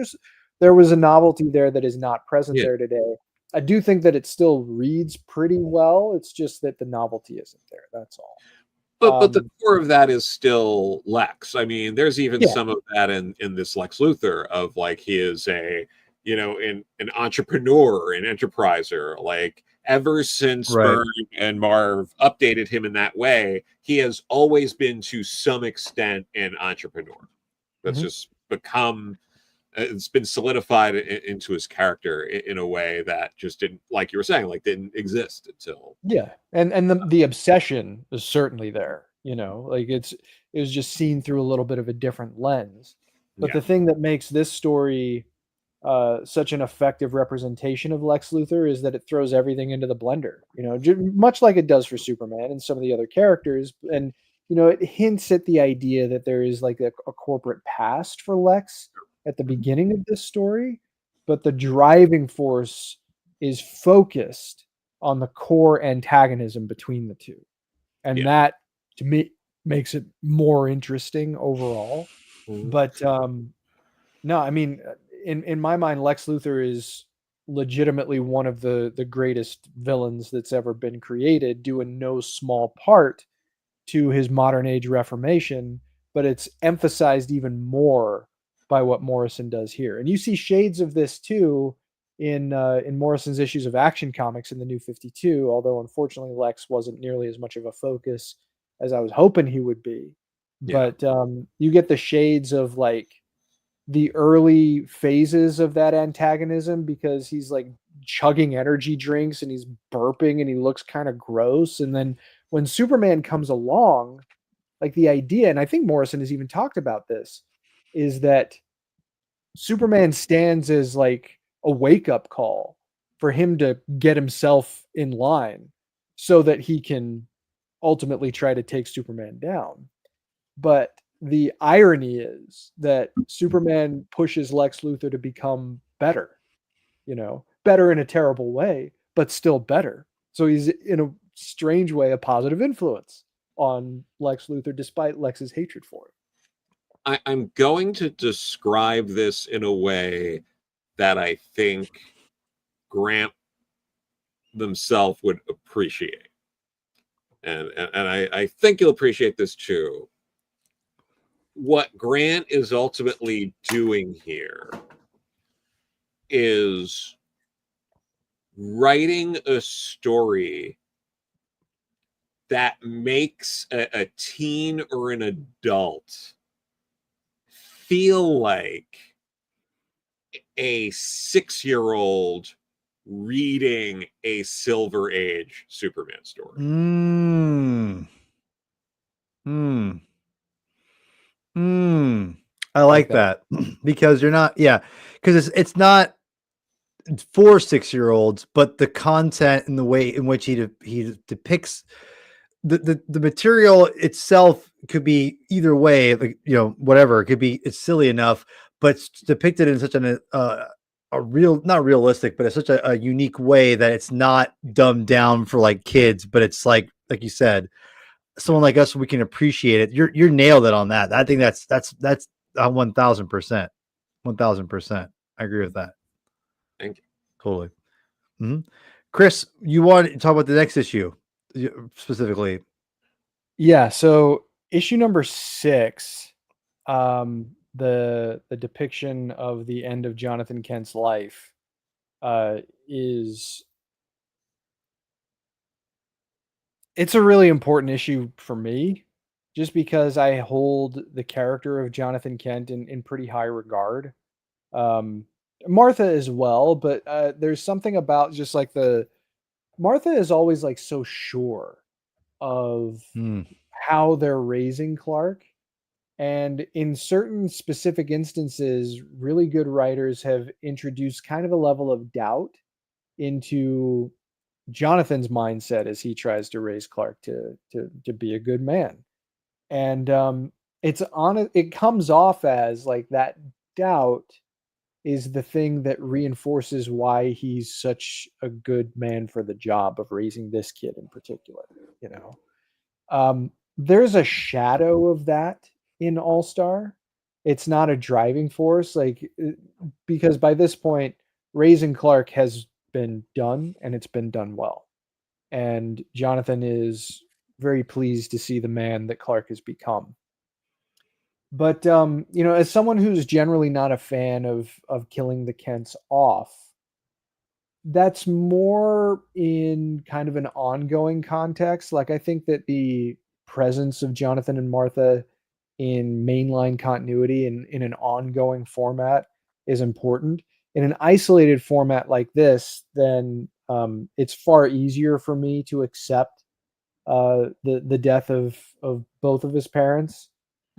There was a novelty there that is not present there today. I do think that it still reads pretty well. It's just that the novelty isn't there. That's all. But the core of that is still Lex. I mean, there's even some of that in this Lex Luthor of he is an entrepreneur, an enterpriser. Ever since Byrne and Marv updated him in that way, he has always been to some extent an entrepreneur. That's just become it's been solidified into his character in a way that just didn't, like you were saying, like didn't exist until. Yeah, and the obsession is certainly there, like it was just seen through a little bit of a different lens. But Yeah. the thing that makes this story such an effective representation of Lex Luthor is that it throws everything into the blender, much like it does for Superman and some of the other characters. And, it hints at the idea that there is like a corporate past for Lex at the beginning of this story, but the driving force is focused on the core antagonism between the two. And that, to me, makes it more interesting overall. But no, I mean, in my mind, Lex Luthor is legitimately one of the greatest villains that's ever been created, due in no small part to his modern age reformation, but it's emphasized even more by what Morrison does here. And you see shades of this too in Morrison's issues of Action Comics in the New 52, although unfortunately Lex wasn't nearly as much of a focus as I was hoping he would be. Yeah. But you get the shades of like the early phases of that antagonism, because he's like chugging energy drinks and he's burping and he looks kind of gross. And then when Superman comes along, like the idea, and I think Morrison has even talked about this, is that Superman stands as like a wake-up call for him to get himself in line so that he can ultimately try to take Superman down. But the irony is that Superman pushes Lex Luthor to become better, better in a terrible way, but still better. So he's, in a strange way, a positive influence on Lex Luthor, despite Lex's hatred for him. I'm going to describe this in a way that I think Grant themselves would appreciate. And I think you'll appreciate this too. What Grant is ultimately doing here is writing a story that makes a teen or an adult feel like a 6-year-old reading a Silver Age Superman story. I like that because you're not, because it's not for 6-year-olds, but the content and the way in which he depicts the material itself could be either way, like, whatever. It could be, it's silly enough, but it's depicted in such a real, not realistic, but it's such a unique way that it's not dumbed down for like kids, but it's like you said, someone like us, we can appreciate it. You're nailed it on that. I think that's 1000%. 1000%. I agree with that. Thank you. Totally. Mm-hmm. Chris, you want to talk about the next issue specifically? Yeah. So issue number 6, the depiction of the end of Jonathan Kent's life, it's a really important issue for me, just because I hold the character of Jonathan Kent in pretty high regard. Martha as well, but there's something about just like Martha is always like so sure of how they're raising Clark. And in certain specific instances, really good writers have introduced kind of a level of doubt into Jonathan's mindset as he tries to raise Clark to be a good man. And it comes off as like that doubt is the thing that reinforces why he's such a good man for the job of raising this kid in particular. There's a shadow of that in All-Star. It's not a driving force, because by this point, raising Clark has been done, and it's been done well. And Jonathan is very pleased to see the man that Clark has become. But as someone who's generally not a fan of killing the Kents off, that's more in kind of an ongoing context. Like, I think that the presence of Jonathan and Martha in mainline continuity and in an ongoing format is important. In an isolated format like this, then it's far easier for me to accept the death of both of his parents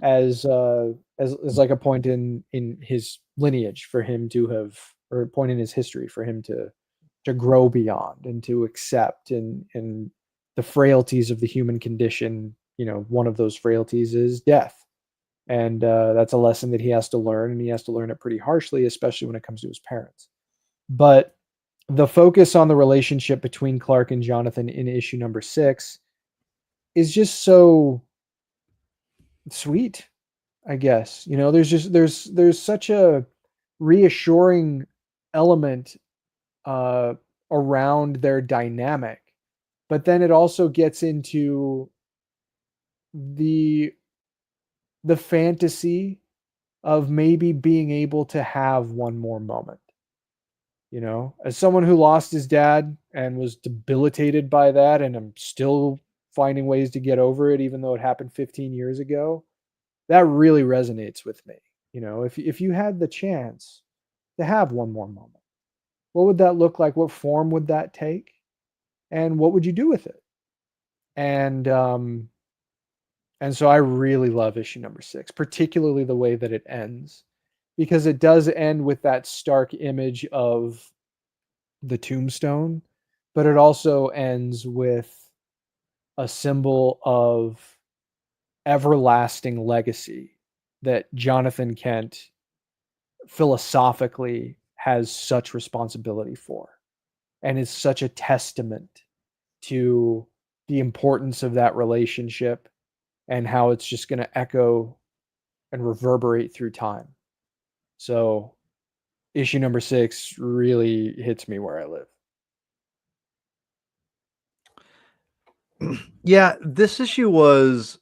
as like a point in his lineage for him to have, or a point in his history for him to grow beyond and to accept and the frailties of the human condition. You know, one of those frailties is death. And that's a lesson that he has to learn, and he has to learn it pretty harshly, especially when it comes to his parents. But the focus on the relationship between Clark and Jonathan in issue number 6 is just so sweet, I guess. You know, there's such a reassuring element around their dynamic, but then it also gets into the fantasy of maybe being able to have one more moment. You know, as someone who lost his dad and was debilitated by that, and I'm still finding ways to get over it, even though it happened 15 years ago, that really resonates with me. You know, if you had the chance to have one more moment, what would that look like? What form would that take? And what would you do with it? And so I really love issue number 6, particularly the way that it ends, because it does end with that stark image of the tombstone, but it also ends with a symbol of everlasting legacy that Jonathan Kent philosophically has such responsibility for, and is such a testament to the importance of that relationship and how it's just going to echo and reverberate through time. So issue number 6 really hits me where I live. Yeah, this issue was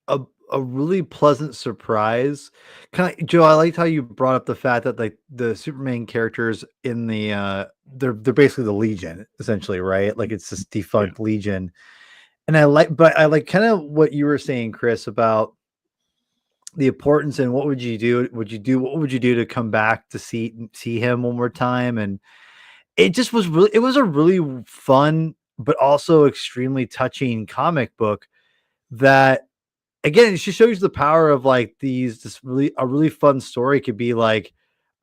a really pleasant surprise. Kind of, Joe, I liked how you brought up the fact that like the Superman characters in the they're basically the Legion, essentially, right? Like it's this defunct Legion. And I like kind of what you were saying, Chris, about the importance and what would you do? What would you do to come back to see him one more time? And it just was it was a really fun but also extremely touching comic book that, again, it just shows the power of like a really fun story could be like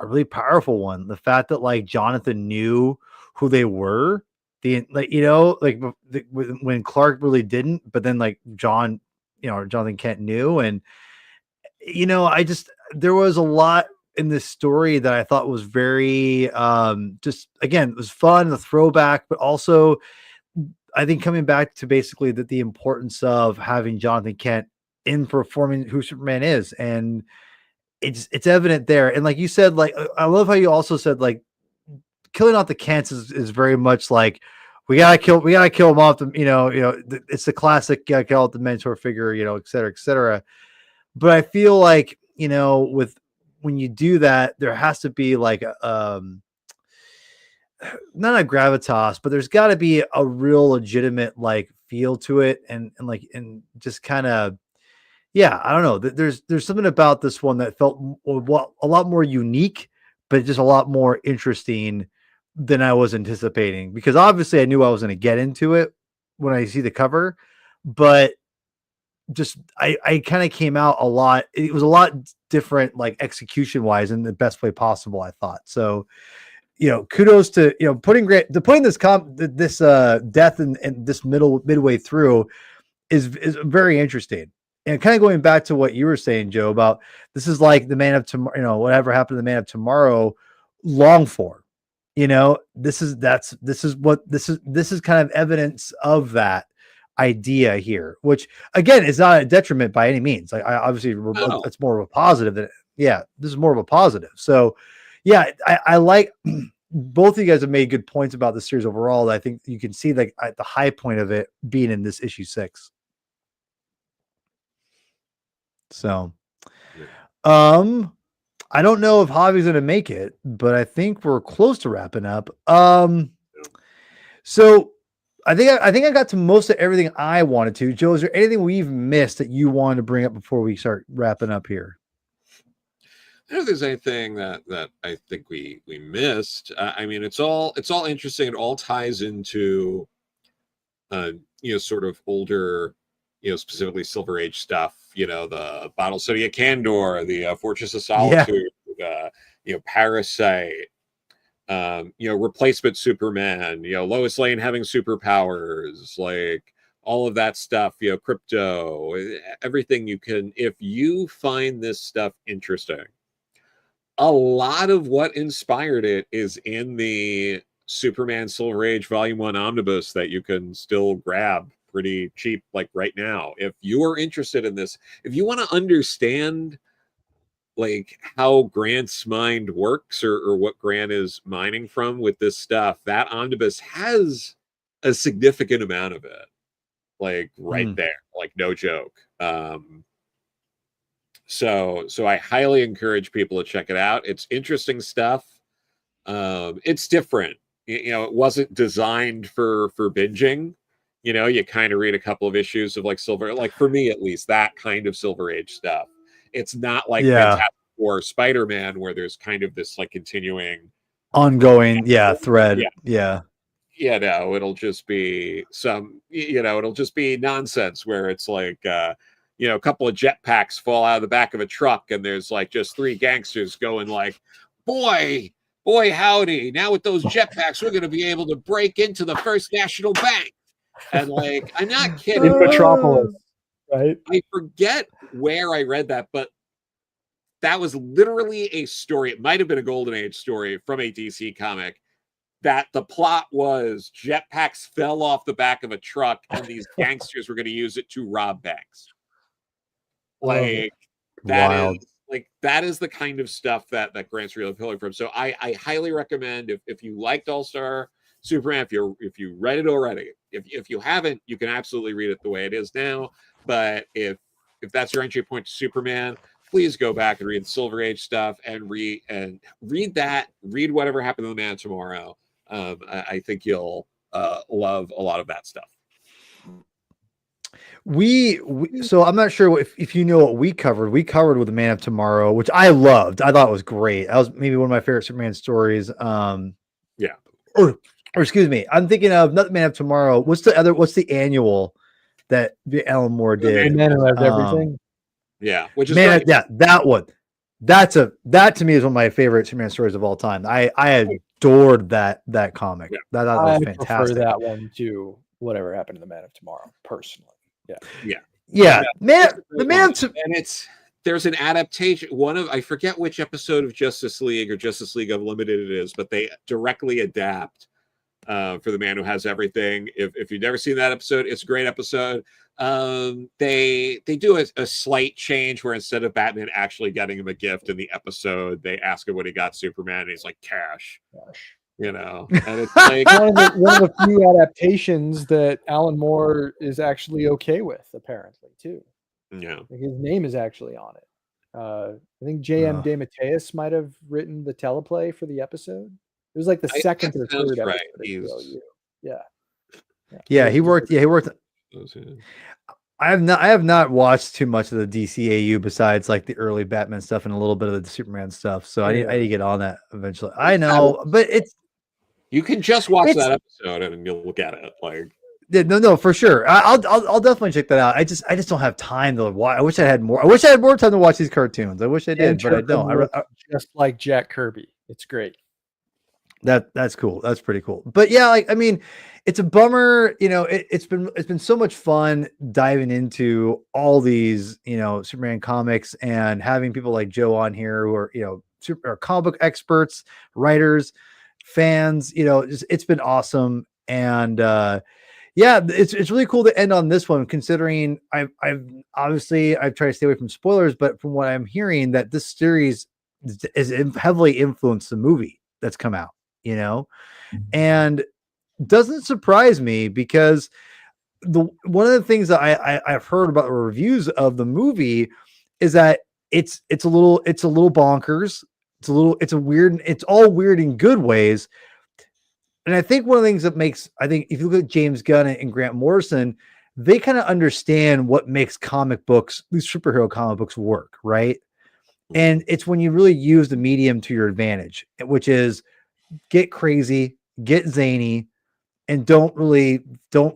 a really powerful one. The fact that like Jonathan knew who they were, when Clark really didn't, but then like Jonathan Kent knew. And there was a lot in this story that I thought was very just, again, it was fun, the throwback, but also I think coming back to basically the importance of having Jonathan Kent in performing who Superman is. And it's evident there. And like you said, like, I love how you also said, like, killing off the Kents is very much like, we gotta kill them off. It's the classic, kill out the mentor figure, et cetera, et cetera. But I feel like, when you do that, there has to be like, not a gravitas, but there's got to be a real legitimate like feel to it, and just kind of, yeah, I don't know. There's something about this one that felt a lot more unique, but just a lot more interesting than I was anticipating. Because obviously, I knew I was going to get into it when I see the cover, but just I kind of came out a lot. It was a lot different, like execution wise, in the best way possible, I thought. So, kudos to putting this death and this midway through is very interesting. And kind of going back to what you were saying, Joe, about this is like the Man of Tomorrow, whatever happened to the Man of Tomorrow, long form. This is kind of evidence of that idea here, which again is not a detriment by any means. Like, it's more of a positive this is more of a positive. So yeah, I like both of you guys have made good points about the series overall. I think you can see like the high point of it being in this issue 6. So, I don't know if Javi's going to make it, but I think we're close to wrapping up. So I think I got to most of everything I wanted to. Joe, is there anything we've missed that you wanted to bring up before we start wrapping up here? I don't know if there's anything that I think we missed. I mean, it's all interesting. It all ties into sort of older, specifically Silver Age stuff. The Bottle City of Candor, the Fortress of Solitude, Parasite. Replacement Superman. Lois Lane having superpowers, like all of that stuff. Crypto, everything you can. If you find this stuff interesting, a lot of what inspired it is in the Superman Silver Age Volume 1 Omnibus that you can still grab pretty cheap, like right now. If you are interested in this, if you want to understand like how Grant's mind works or what Grant is mining from with this stuff, that omnibus has a significant amount of it, like right there, like no joke. So I highly encourage people to check it out. It's interesting stuff. It's different. It wasn't designed for binging. You kind of read a couple of issues of like Silver, like for me at least, that kind of Silver Age stuff. It's not like Fantastic Four, Spider-Man, where there's kind of this like continuing, ongoing, thread. No, it'll just be it'll just be nonsense where it's like, a couple of jetpacks fall out of the back of a truck, and there's like just three gangsters going like, boy, howdy! Now with those jetpacks, we're going to be able to break into the First National Bank. And like, I'm not kidding. In Metropolis, right? I forget where I read that, but that was literally a story. It might have been a Golden Age story from a DC comic, that the plot was jetpacks fell off the back of a truck and these gangsters were going to use it to rob banks. Like that is the kind of stuff that Grant's really appealing from. So I highly recommend, if you liked All-Star Superman, if you read it already, if you haven't, you can absolutely read it the way it is now. But if that's your entry point to Superman, please go back and read the Silver Age stuff and read whatever happened to the Man Tomorrow. I think you'll love a lot of that stuff. So I'm not sure if you know what we covered. We covered with the Man of Tomorrow, which I loved. I thought it was great. That was maybe one of my favorite Superman stories. Or excuse me, I'm thinking of not the Man of Tomorrow. What's the annual that Alan Moore did? Man Who Has Everything. Which is Man, that one. That to me is one of my favorite Superman stories of all time. I adored that comic. That was fantastic. I prefer that one to whatever happened to the Man of Tomorrow, personally. The Man and there's an adaptation. I forget which episode of Justice League or Justice League Unlimited it is, but they directly adapt for the Man Who Has Everything. If you've never seen that episode, it's a great episode. They do a slight change where instead of Batman actually getting him a gift in the episode, they ask him what he got Superman, and he's like, cash. And it's like one of the few adaptations that Alan Moore is actually okay with, apparently, too. Yeah, like his name is actually on it. I think J.M. DeMatteis might have written the teleplay for the episode. It was like the second or third episode. Right. He worked. I have not watched too much of the DCAU besides like the early Batman stuff and a little bit of the Superman stuff. So I need to get on that eventually. I know, but you can just watch that episode and you'll look at it like. No, for sure. I'll definitely check that out. I just don't have time to watch. I wish I had more. I wish I had more time to watch these cartoons. I wish I did, but I don't. Just like Jack Kirby, it's great. That's cool. That's pretty cool. But yeah, like I mean, it's a bummer. It's been so much fun diving into all these Superman comics and having people like Joe on here who are super comic book experts, writers, fans. It's been awesome and. It's really cool to end on this one, considering I've tried to stay away from spoilers, but from what I'm hearing, that this series is heavily influenced the movie that's come out, and doesn't surprise me because one of the things that I've heard about the reviews of the movie is that it's a little bonkers. It's all weird in good ways. And I think one of the things that if you look at James Gunn and Grant Morrison, they kind of understand what makes comic books, these superhero comic books, work, right? And it's when you really use the medium to your advantage, which is get crazy, get zany, and don't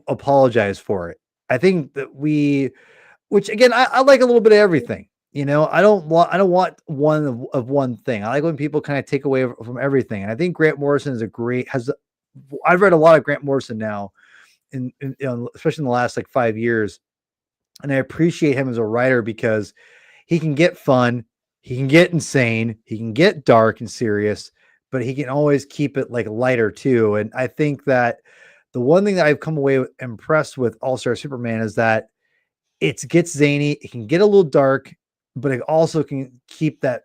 apologize for it. I think that which again, I like a little bit of everything. I don't want one of one thing. I like when people kind of take away from everything. And I think Grant Morrison I've read a lot of Grant Morrison now, especially in the last like 5 years. And I appreciate him as a writer because he can get fun, he can get insane, he can get dark and serious, but he can always keep it like lighter too. And I think that the one thing that I've come away impressed with All-Star Superman is that it gets zany, it can get a little dark, but it also can keep that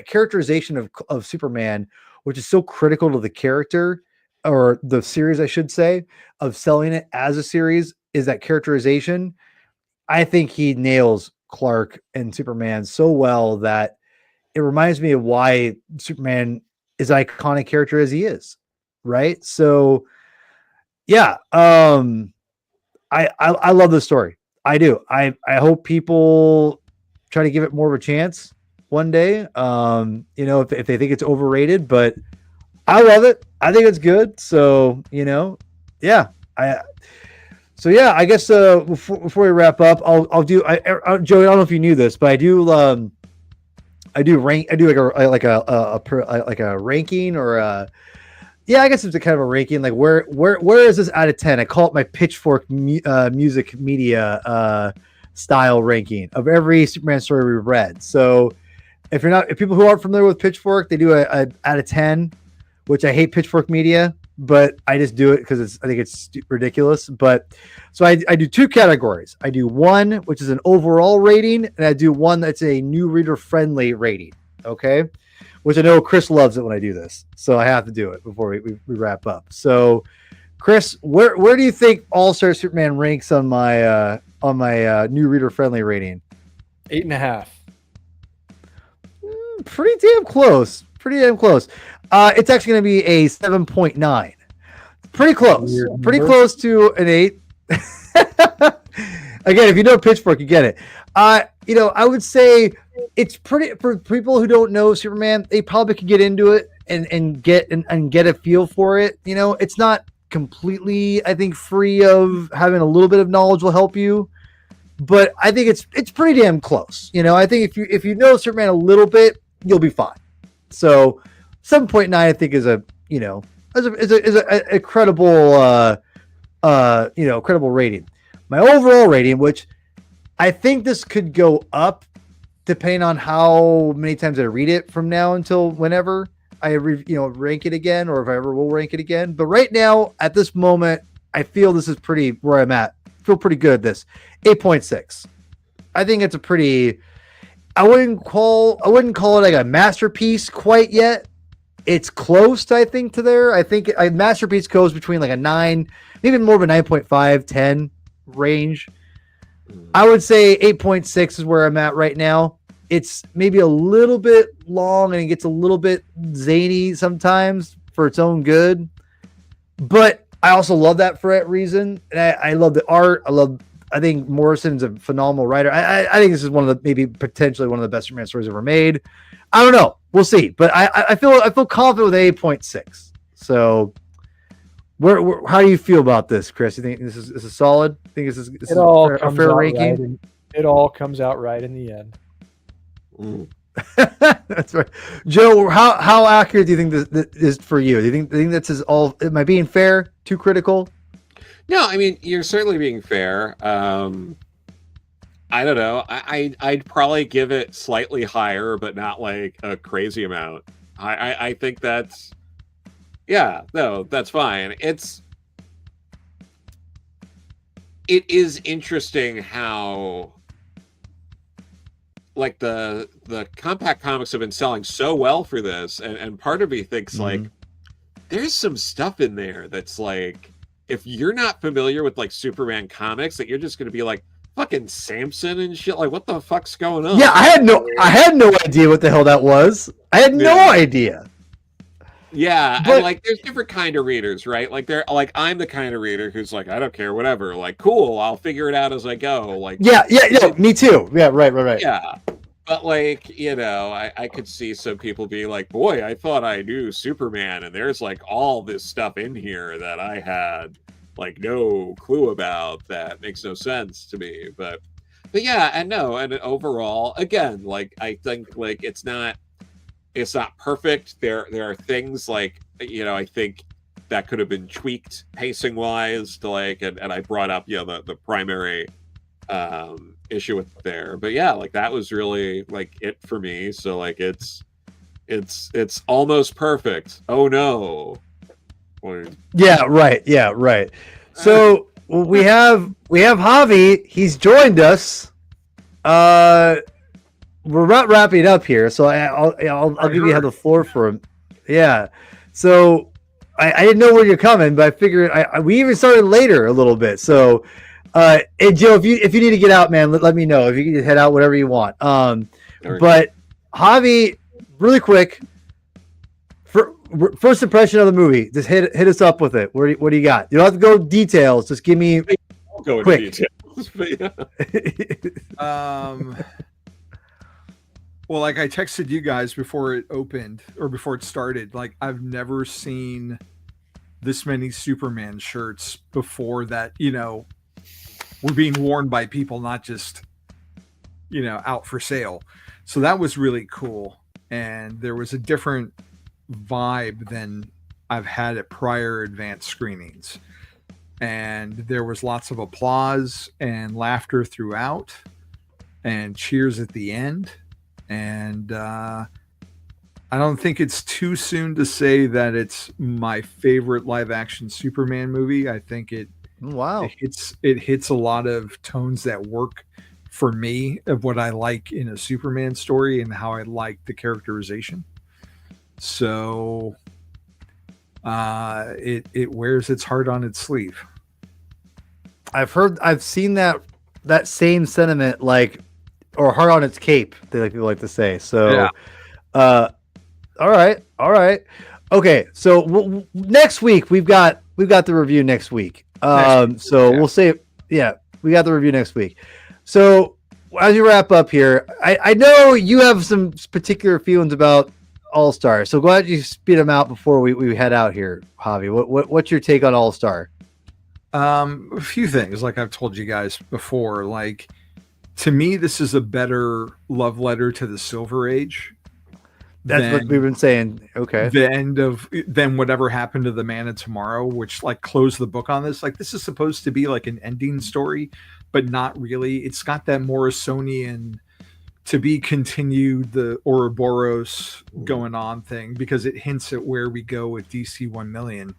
characterization of Superman, which is so critical to the character or the series, I should say, of selling it as a series, is that characterization. I think he nails Clark and Superman so well that it reminds me of why Superman is an iconic character as he is. Right. So yeah. I love this story. I do. I hope people try to give it more of a chance one day. If they think it's overrated, but I love it. I think it's good. So, yeah. I guess before we wrap up, I'll do. Joey, I don't know if you knew this, but I do rank. I do like a ranking or a. Yeah, I guess it's a kind of a ranking. Like where is this out of 10? I call it my Pitchfork music media style ranking of every Superman story we've read. So if people who aren't familiar with Pitchfork, they do a out of 10, which I hate Pitchfork media, but I just do it because I think it's ridiculous. But so I do 2 categories. I do one, which is an overall rating, and I do one that's a new reader friendly rating. Okay. Which I know Chris loves it when I do this. So I have to do it before we wrap up. So Chris, where do you think All-Star Superman ranks on my new reader friendly rating? 8.5. Pretty damn close. It's actually going to be a 7.9. Pretty close. Weird Pretty number. close to an 8. Again, if you know Pitchfork, you get it. I would say it's pretty, for people who don't know Superman, they probably could get into it and get a feel for it. It's not completely, I think, free of having a little bit of knowledge will help you, but I think it's pretty damn close. I think if you know Superman a little bit, you'll be fine. So 7.9, I think, is a credible credible rating. My overall rating, which I think this could go up depending on how many times I read it from now until whenever I rank it again, or if I ever will rank it again. But right now, at this moment, I feel this is pretty where I'm at. Feel pretty good at this. 8.6. I think it's a pretty. I wouldn't call it like a masterpiece quite yet. It's close, I think, to there. I think a masterpiece goes between like a 9, maybe more of a 9.5, 10 range. I would say 8.6 is where I'm at right now. It's maybe a little bit long and it gets a little bit zany sometimes for its own good. But I also love that for that reason. And I love the art. I think Morrison's a phenomenal writer. I think this is maybe potentially one of the best Superman stories ever made. I don't know. We'll see. But I feel confident with 8.6. So how do you feel about this, Chris? You think this is solid? I think this is a fair ranking? It all comes out right in the end. That's right. Joe, how accurate do you think this is for you? Do you think this is all? Am I being fair? Too critical? No, I mean, you're certainly being fair. I don't know. I'd probably give it slightly higher, but not like a crazy amount. I think that's. Yeah, no, that's fine. It is interesting how, like, the compact comics have been selling so well for this, and part of me thinks like there's some stuff in there that's like, if you're not familiar with like Superman comics, that you're just gonna be like fucking Samson and shit. Like, what the fuck's going on? Yeah, I had no idea what the hell that was. I had no idea. Yeah, but, and like there's different kind of readers, right? Like they're like, I'm the kind of reader who's like, I don't care, whatever. Like, cool, I'll figure it out as I go. Like, yeah, me too. Yeah, right. Yeah, But like, I could see some people be like, boy, I thought I knew Superman, and there's like all this stuff in here that I had like no clue about that makes no sense to me. But yeah, and no, and overall, again, like I think like it's not perfect. There are things like I think that could have been tweaked pacing wise to like, and I brought up the primary issue with there, but yeah, like that was really like it for me. So like it's almost perfect. Oh no. Yeah, right. Yeah, right. So we have Javi. He's joined us. We're not wrapping up here, so I'll give you the floor for him. Yeah. So I didn't know where you're coming, but I figured we even started later a little bit. So and Joe, if you need to get out, man, let me know. If you can head out, whatever you want. But Javi, really quick, first impression of the movie. Just hit us up with it. What do you got? You don't have to go details. Just give me I'll go quick. into details. But yeah. Well, like I texted you guys before it opened or before it started, like I've never seen this many Superman shirts before that, were being worn by people, not just, out for sale. So that was really cool. And there was a different vibe than I've had at prior advanced screenings. And there was lots of applause and laughter throughout and cheers at the end. And I don't think it's too soon to say that it's my favorite live action Superman movie. I think it hits a lot of tones that work for me of what I like in a Superman story and how I like the characterization. So it wears its heart on its sleeve. I've seen that same sentiment, like, or heart on its cape, people like to say. So, yeah. All right. Okay, so next week we've got the review next week. We'll say, yeah, we got the review next week. So as you wrap up here, I know you have some particular feelings about All-Star. So go ahead and speed them out before we head out here, Javi. What's your take on All-Star? A few things, like I've told you guys before, like, to me, this is a better love letter to the Silver Age. That's what we've been saying. Okay. Then whatever happened to the Man of Tomorrow, which like closed the book on this. Like, this is supposed to be like an ending story, but not really. It's got that Morrisonian to be continued, the Ouroboros going on thing, because it hints at where we go with DC 1 million.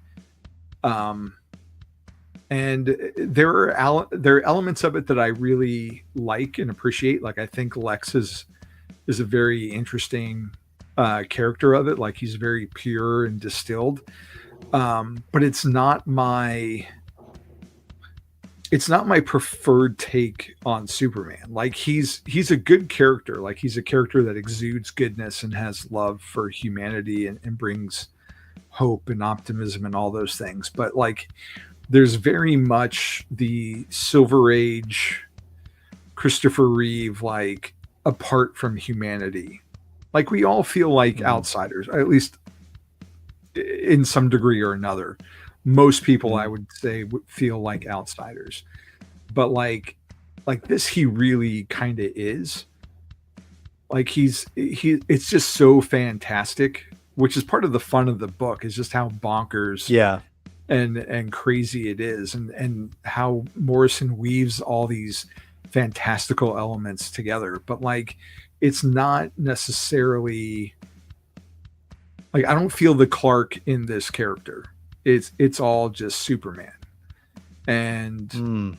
And there are elements of it that I really like and appreciate. Like, I think Lex is a very interesting character of it. Like, he's very pure and distilled. But it's not my preferred take on Superman. Like, he's a good character. Like, he's a character that exudes goodness and has love for humanity and brings hope and optimism and all those things. But like, there's very much the Silver Age Christopher Reeve, like, apart from humanity. Like, we all feel like outsiders, at least in some degree or another. Most people, I would say, would feel like outsiders. But like this, he really kind of is. Like, it's just so fantastic, which is part of the fun of the book, is just how bonkers and crazy it is, and how Morrison weaves all these fantastical elements together. But like, it's not necessarily like, I don't feel the Clark in this character. It's all just Superman, and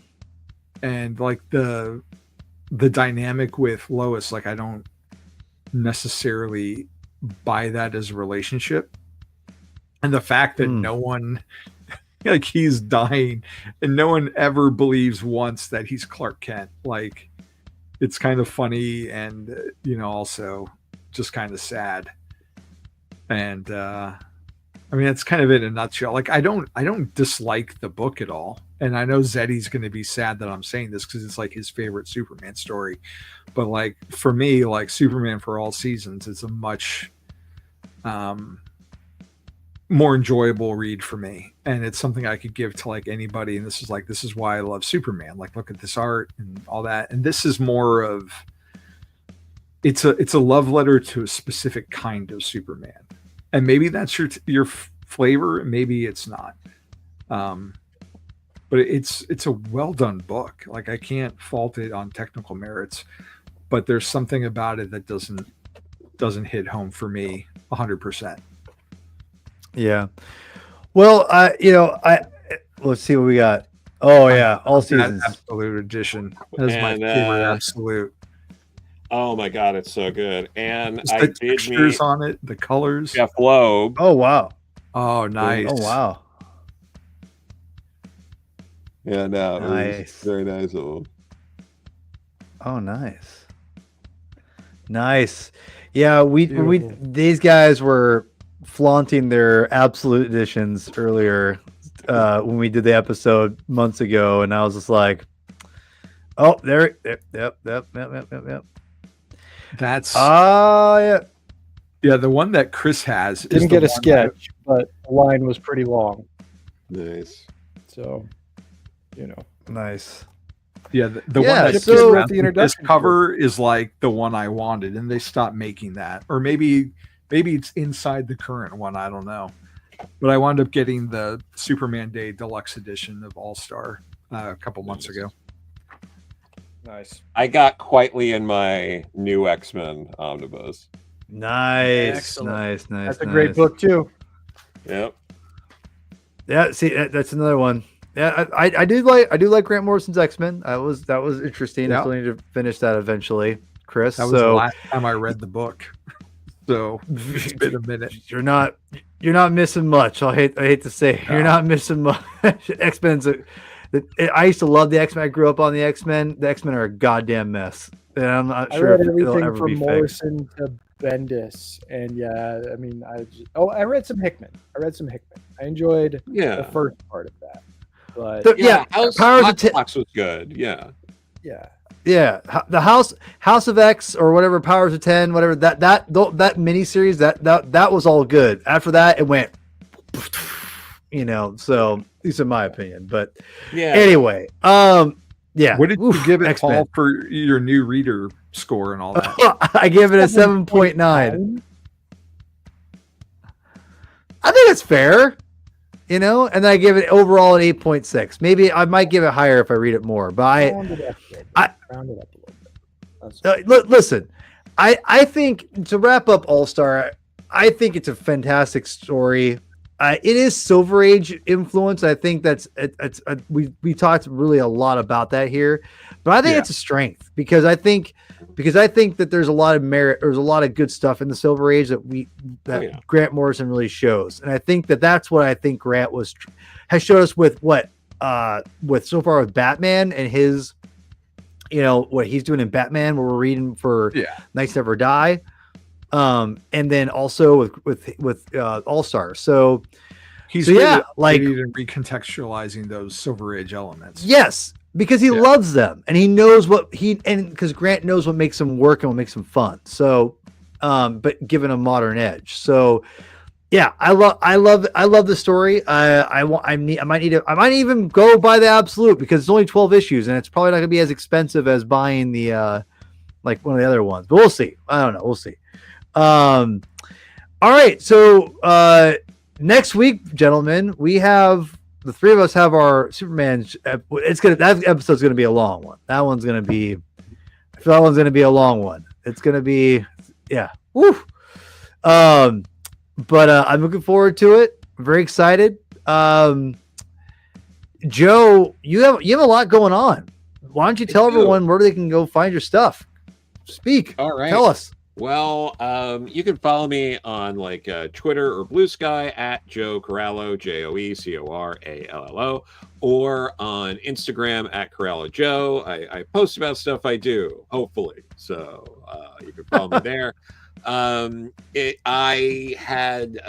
like the dynamic with Lois, like, I don't necessarily buy that as a relationship. And the fact that no one, like, he's dying and no one ever believes once that he's Clark Kent. Like, it's kind of funny and, also just kind of sad. And, I mean, that's kind of it in a nutshell. Like, I don't dislike the book at all. and I know Zeddy's going to be sad that I'm saying this because it's like his favorite Superman story, but like for me, like Superman for All Seasons is a much more enjoyable read for me, and it's something I could give to like anybody. And this is why I love Superman. Like, look at this art and all that. And this is more of it's a love letter to a specific kind of Superman, and maybe that's your flavor, maybe it's not. But it's a well done book. Like, I can't fault it on technical merits, but there's something about it that doesn't hit home for me 100%. Yeah. Well, let's see what we got. Oh yeah, All Seasons Absolute Edition. That's my favorite Absolute. Oh my god, it's so good. And just the textures on it, the colors. Jeff Loeb. Oh wow. Oh nice. Oh wow. Yeah, no, nice. Very nice of him. Oh nice. Nice. Yeah, these guys were flaunting their Absolute Editions earlier when we did the episode months ago, and I was just like, oh, there, yep. That's yeah, the one that Chris has. Didn't get a sketch, but the line was pretty long. Nice. So, nice. Yeah, the one that so wrote the introduction cover is like the one I wanted, and they stopped making that, or maybe it's inside the current one. I don't know, but I wound up getting the Superman Day Deluxe Edition of All Star a couple months ago. Nice. I got Quietly in my new X-Men omnibus. Nice. That's a great book too. Yep. Yeah. See, that's another one. Yeah, I do like Grant Morrison's X-Men. That was interesting. I still need to finish that eventually, Chris. That was the last time I read the book. So it's been a minute. You're not missing much. I hate to say you're not missing much. X-Men's I used to love the X-Men. I grew up on the X-Men. The X-Men are a goddamn mess, and I'm not sure I read everything ever from be Morrison to Bendis, and I read some Hickman. I enjoyed the first part of that, but House was good. Yeah. The House of X or whatever, Powers of 10, whatever that miniseries that was all good. After that, it went, So these are my opinion, but anyway, What did you give it, X-Men. Paul, for your new reader score and all that? I give it a 7.9. I think it's fair, and then I give it overall an 8.6. Maybe I might give it higher if I read it more, but round it up a little bit. Listen, I think to wrap up All-Star, I think it's a fantastic story. It is Silver Age influence. I think we talked really a lot about that here, but I think it's a strength because I think that there's a lot of merit. There's a lot of good stuff in the Silver Age that Grant Morrison really shows, and I think that's what I think Grant has showed us with so far with Batman and his, what he's doing in Batman, where we're reading for Nights Never Die. And then also with All-Star. So he's recontextualizing those Silver Age elements. Yes, because he loves them and he knows because Grant knows what makes them work and what makes them fun. So, but given a modern edge. So, I love the story. I might even go buy the Absolute because it's only 12 issues and it's probably not going to be as expensive as buying the like one of the other ones. But we'll see. I don't know. We'll see. All right. So next week, gentlemen, we have the three of us have our Superman. That episode's gonna be a long one. I feel that one's gonna be a long one. It's gonna be Woo. But I'm looking forward to it. I'm very excited. Joe, you have a lot going on. Why don't you tell everyone where they can go find your stuff? Speak. All right. Tell us. Well, you can follow me on Twitter or Blue Sky at Joe Corallo, JoeCorallo, or on Instagram at Corallo Joe. I post about stuff I do, hopefully. So you can follow me there. I had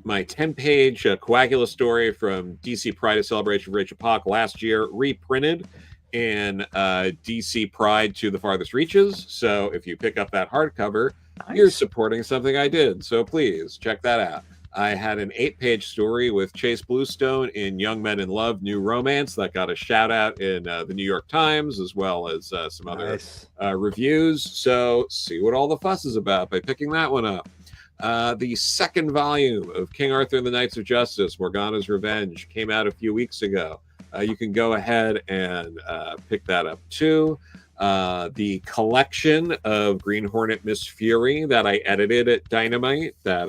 my 10-page Coagula story from DC Pride, a celebration of Rachel Pock last year, reprinted in DC Pride to the Farthest Reaches. So if you pick up that hardcover, you're supporting something I did. So please check that out. I had an 8-page story with Chase Bluestone in Young Men in Love, New Romance that got a shout out in the New York Times, as well as some other reviews. So see what all the fuss is about by picking that one up. The second volume of King Arthur and the Knights of Justice, Morgana's Revenge, came out a few weeks ago. You can go ahead and pick that up too. The collection of Green Hornet Miss Fury that I edited at Dynamite, that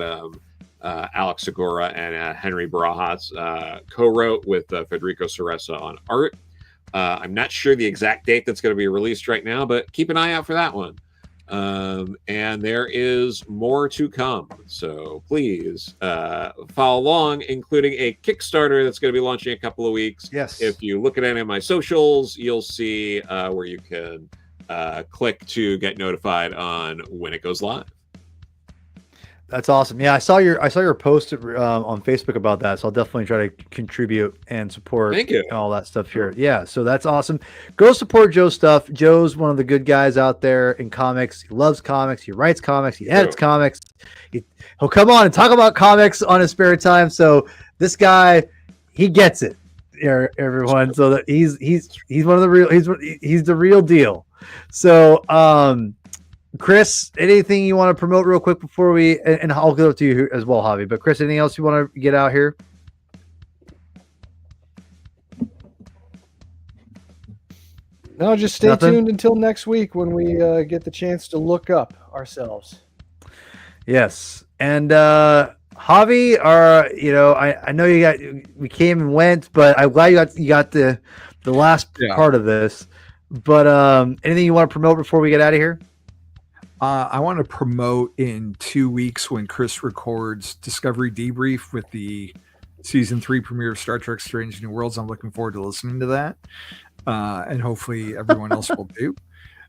Alex Segura and Henry Barajas co-wrote with Federico Ceresa on art. I'm not sure the exact date that's going to be released right now, but keep an eye out for that one. And there is more to come. So please follow along, including a Kickstarter that's going to be launching in a couple of weeks. Yes. If you look at any of my socials, you'll see where you can click to get notified on when it goes live. That's awesome. Yeah, I saw your post on Facebook about that, so I'll definitely try to contribute and support. Thank you. And all that stuff here. Yeah, so that's awesome. Go support Joe's stuff. Joe's one of the good guys out there in comics. He loves comics. He writes comics. He edits comics. He'll come on and talk about comics on his spare time. So this guy, he gets it, everyone. So that he's one of the real. He's the real deal. So Chris, anything you want to promote real quick before we, and I'll go to you as well, Javi, but Chris, anything else you want to get out here? No, just stay tuned until next week when we get the chance to look up ourselves. Yes. And Javi, I know we came and went, but I'm glad you got the last part of this. But anything you want to promote before we get out of here? I want to promote in 2 weeks when Chris records Discovery Debrief with the season 3 premiere of Star Trek Strange New Worlds. I'm looking forward to listening to that. And hopefully everyone else will do.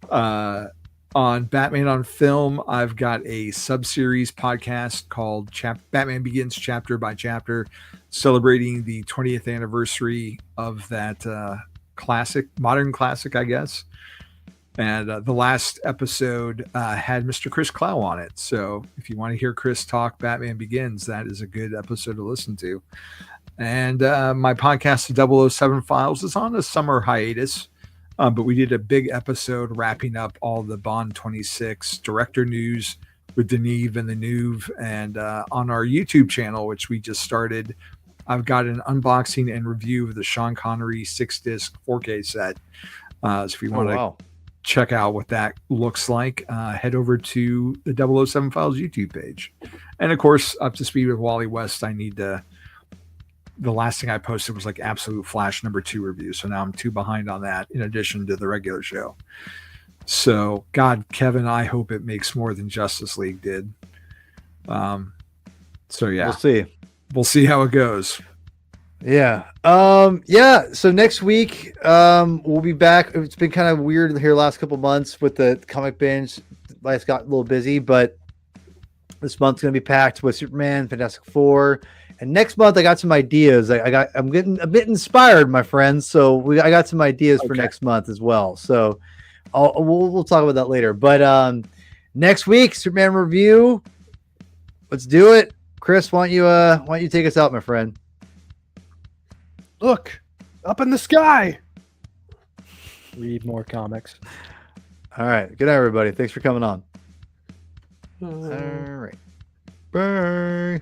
On Batman on Film, I've got a sub-series podcast called Batman Begins Chapter by Chapter, celebrating the 20th anniversary of that modern classic, I guess. And the last episode had Mr. Chris Clow on it. So if you want to hear Chris talk Batman Begins, that is a good episode to listen to. And my podcast, The 007 Files, is on a summer hiatus. But we did a big episode wrapping up all the Bond 26 director news with Deneve and the Nuve. And on our YouTube channel, which we just started, I've got an unboxing and review of the Sean Connery 6-disc 4K set. So if you want to check out what that looks like, head over to the 007 Files YouTube page. And of course, up to speed with Wally West, I need the last thing I posted was like Absolute Flash #2 review. So now I'm 2 behind on that in addition to the regular show. So God, Kevin, I hope it makes more than Justice League did. So yeah, we'll see how it goes. Yeah. So next week, we'll be back. It's been kind of weird here the last couple months with the comic binge. Life's got a little busy, but this month's going to be packed with Superman, Fantastic Four, and next month I got some ideas. I'm getting a bit inspired, my friends. So I got some ideas for next month as well. So we'll talk about that later. But next week, Superman review. Let's do it. Chris, why don't you take us out, my friend? Look, up in the sky. Read more comics. All right. Good night, everybody. Thanks for coming on. All right. Bye.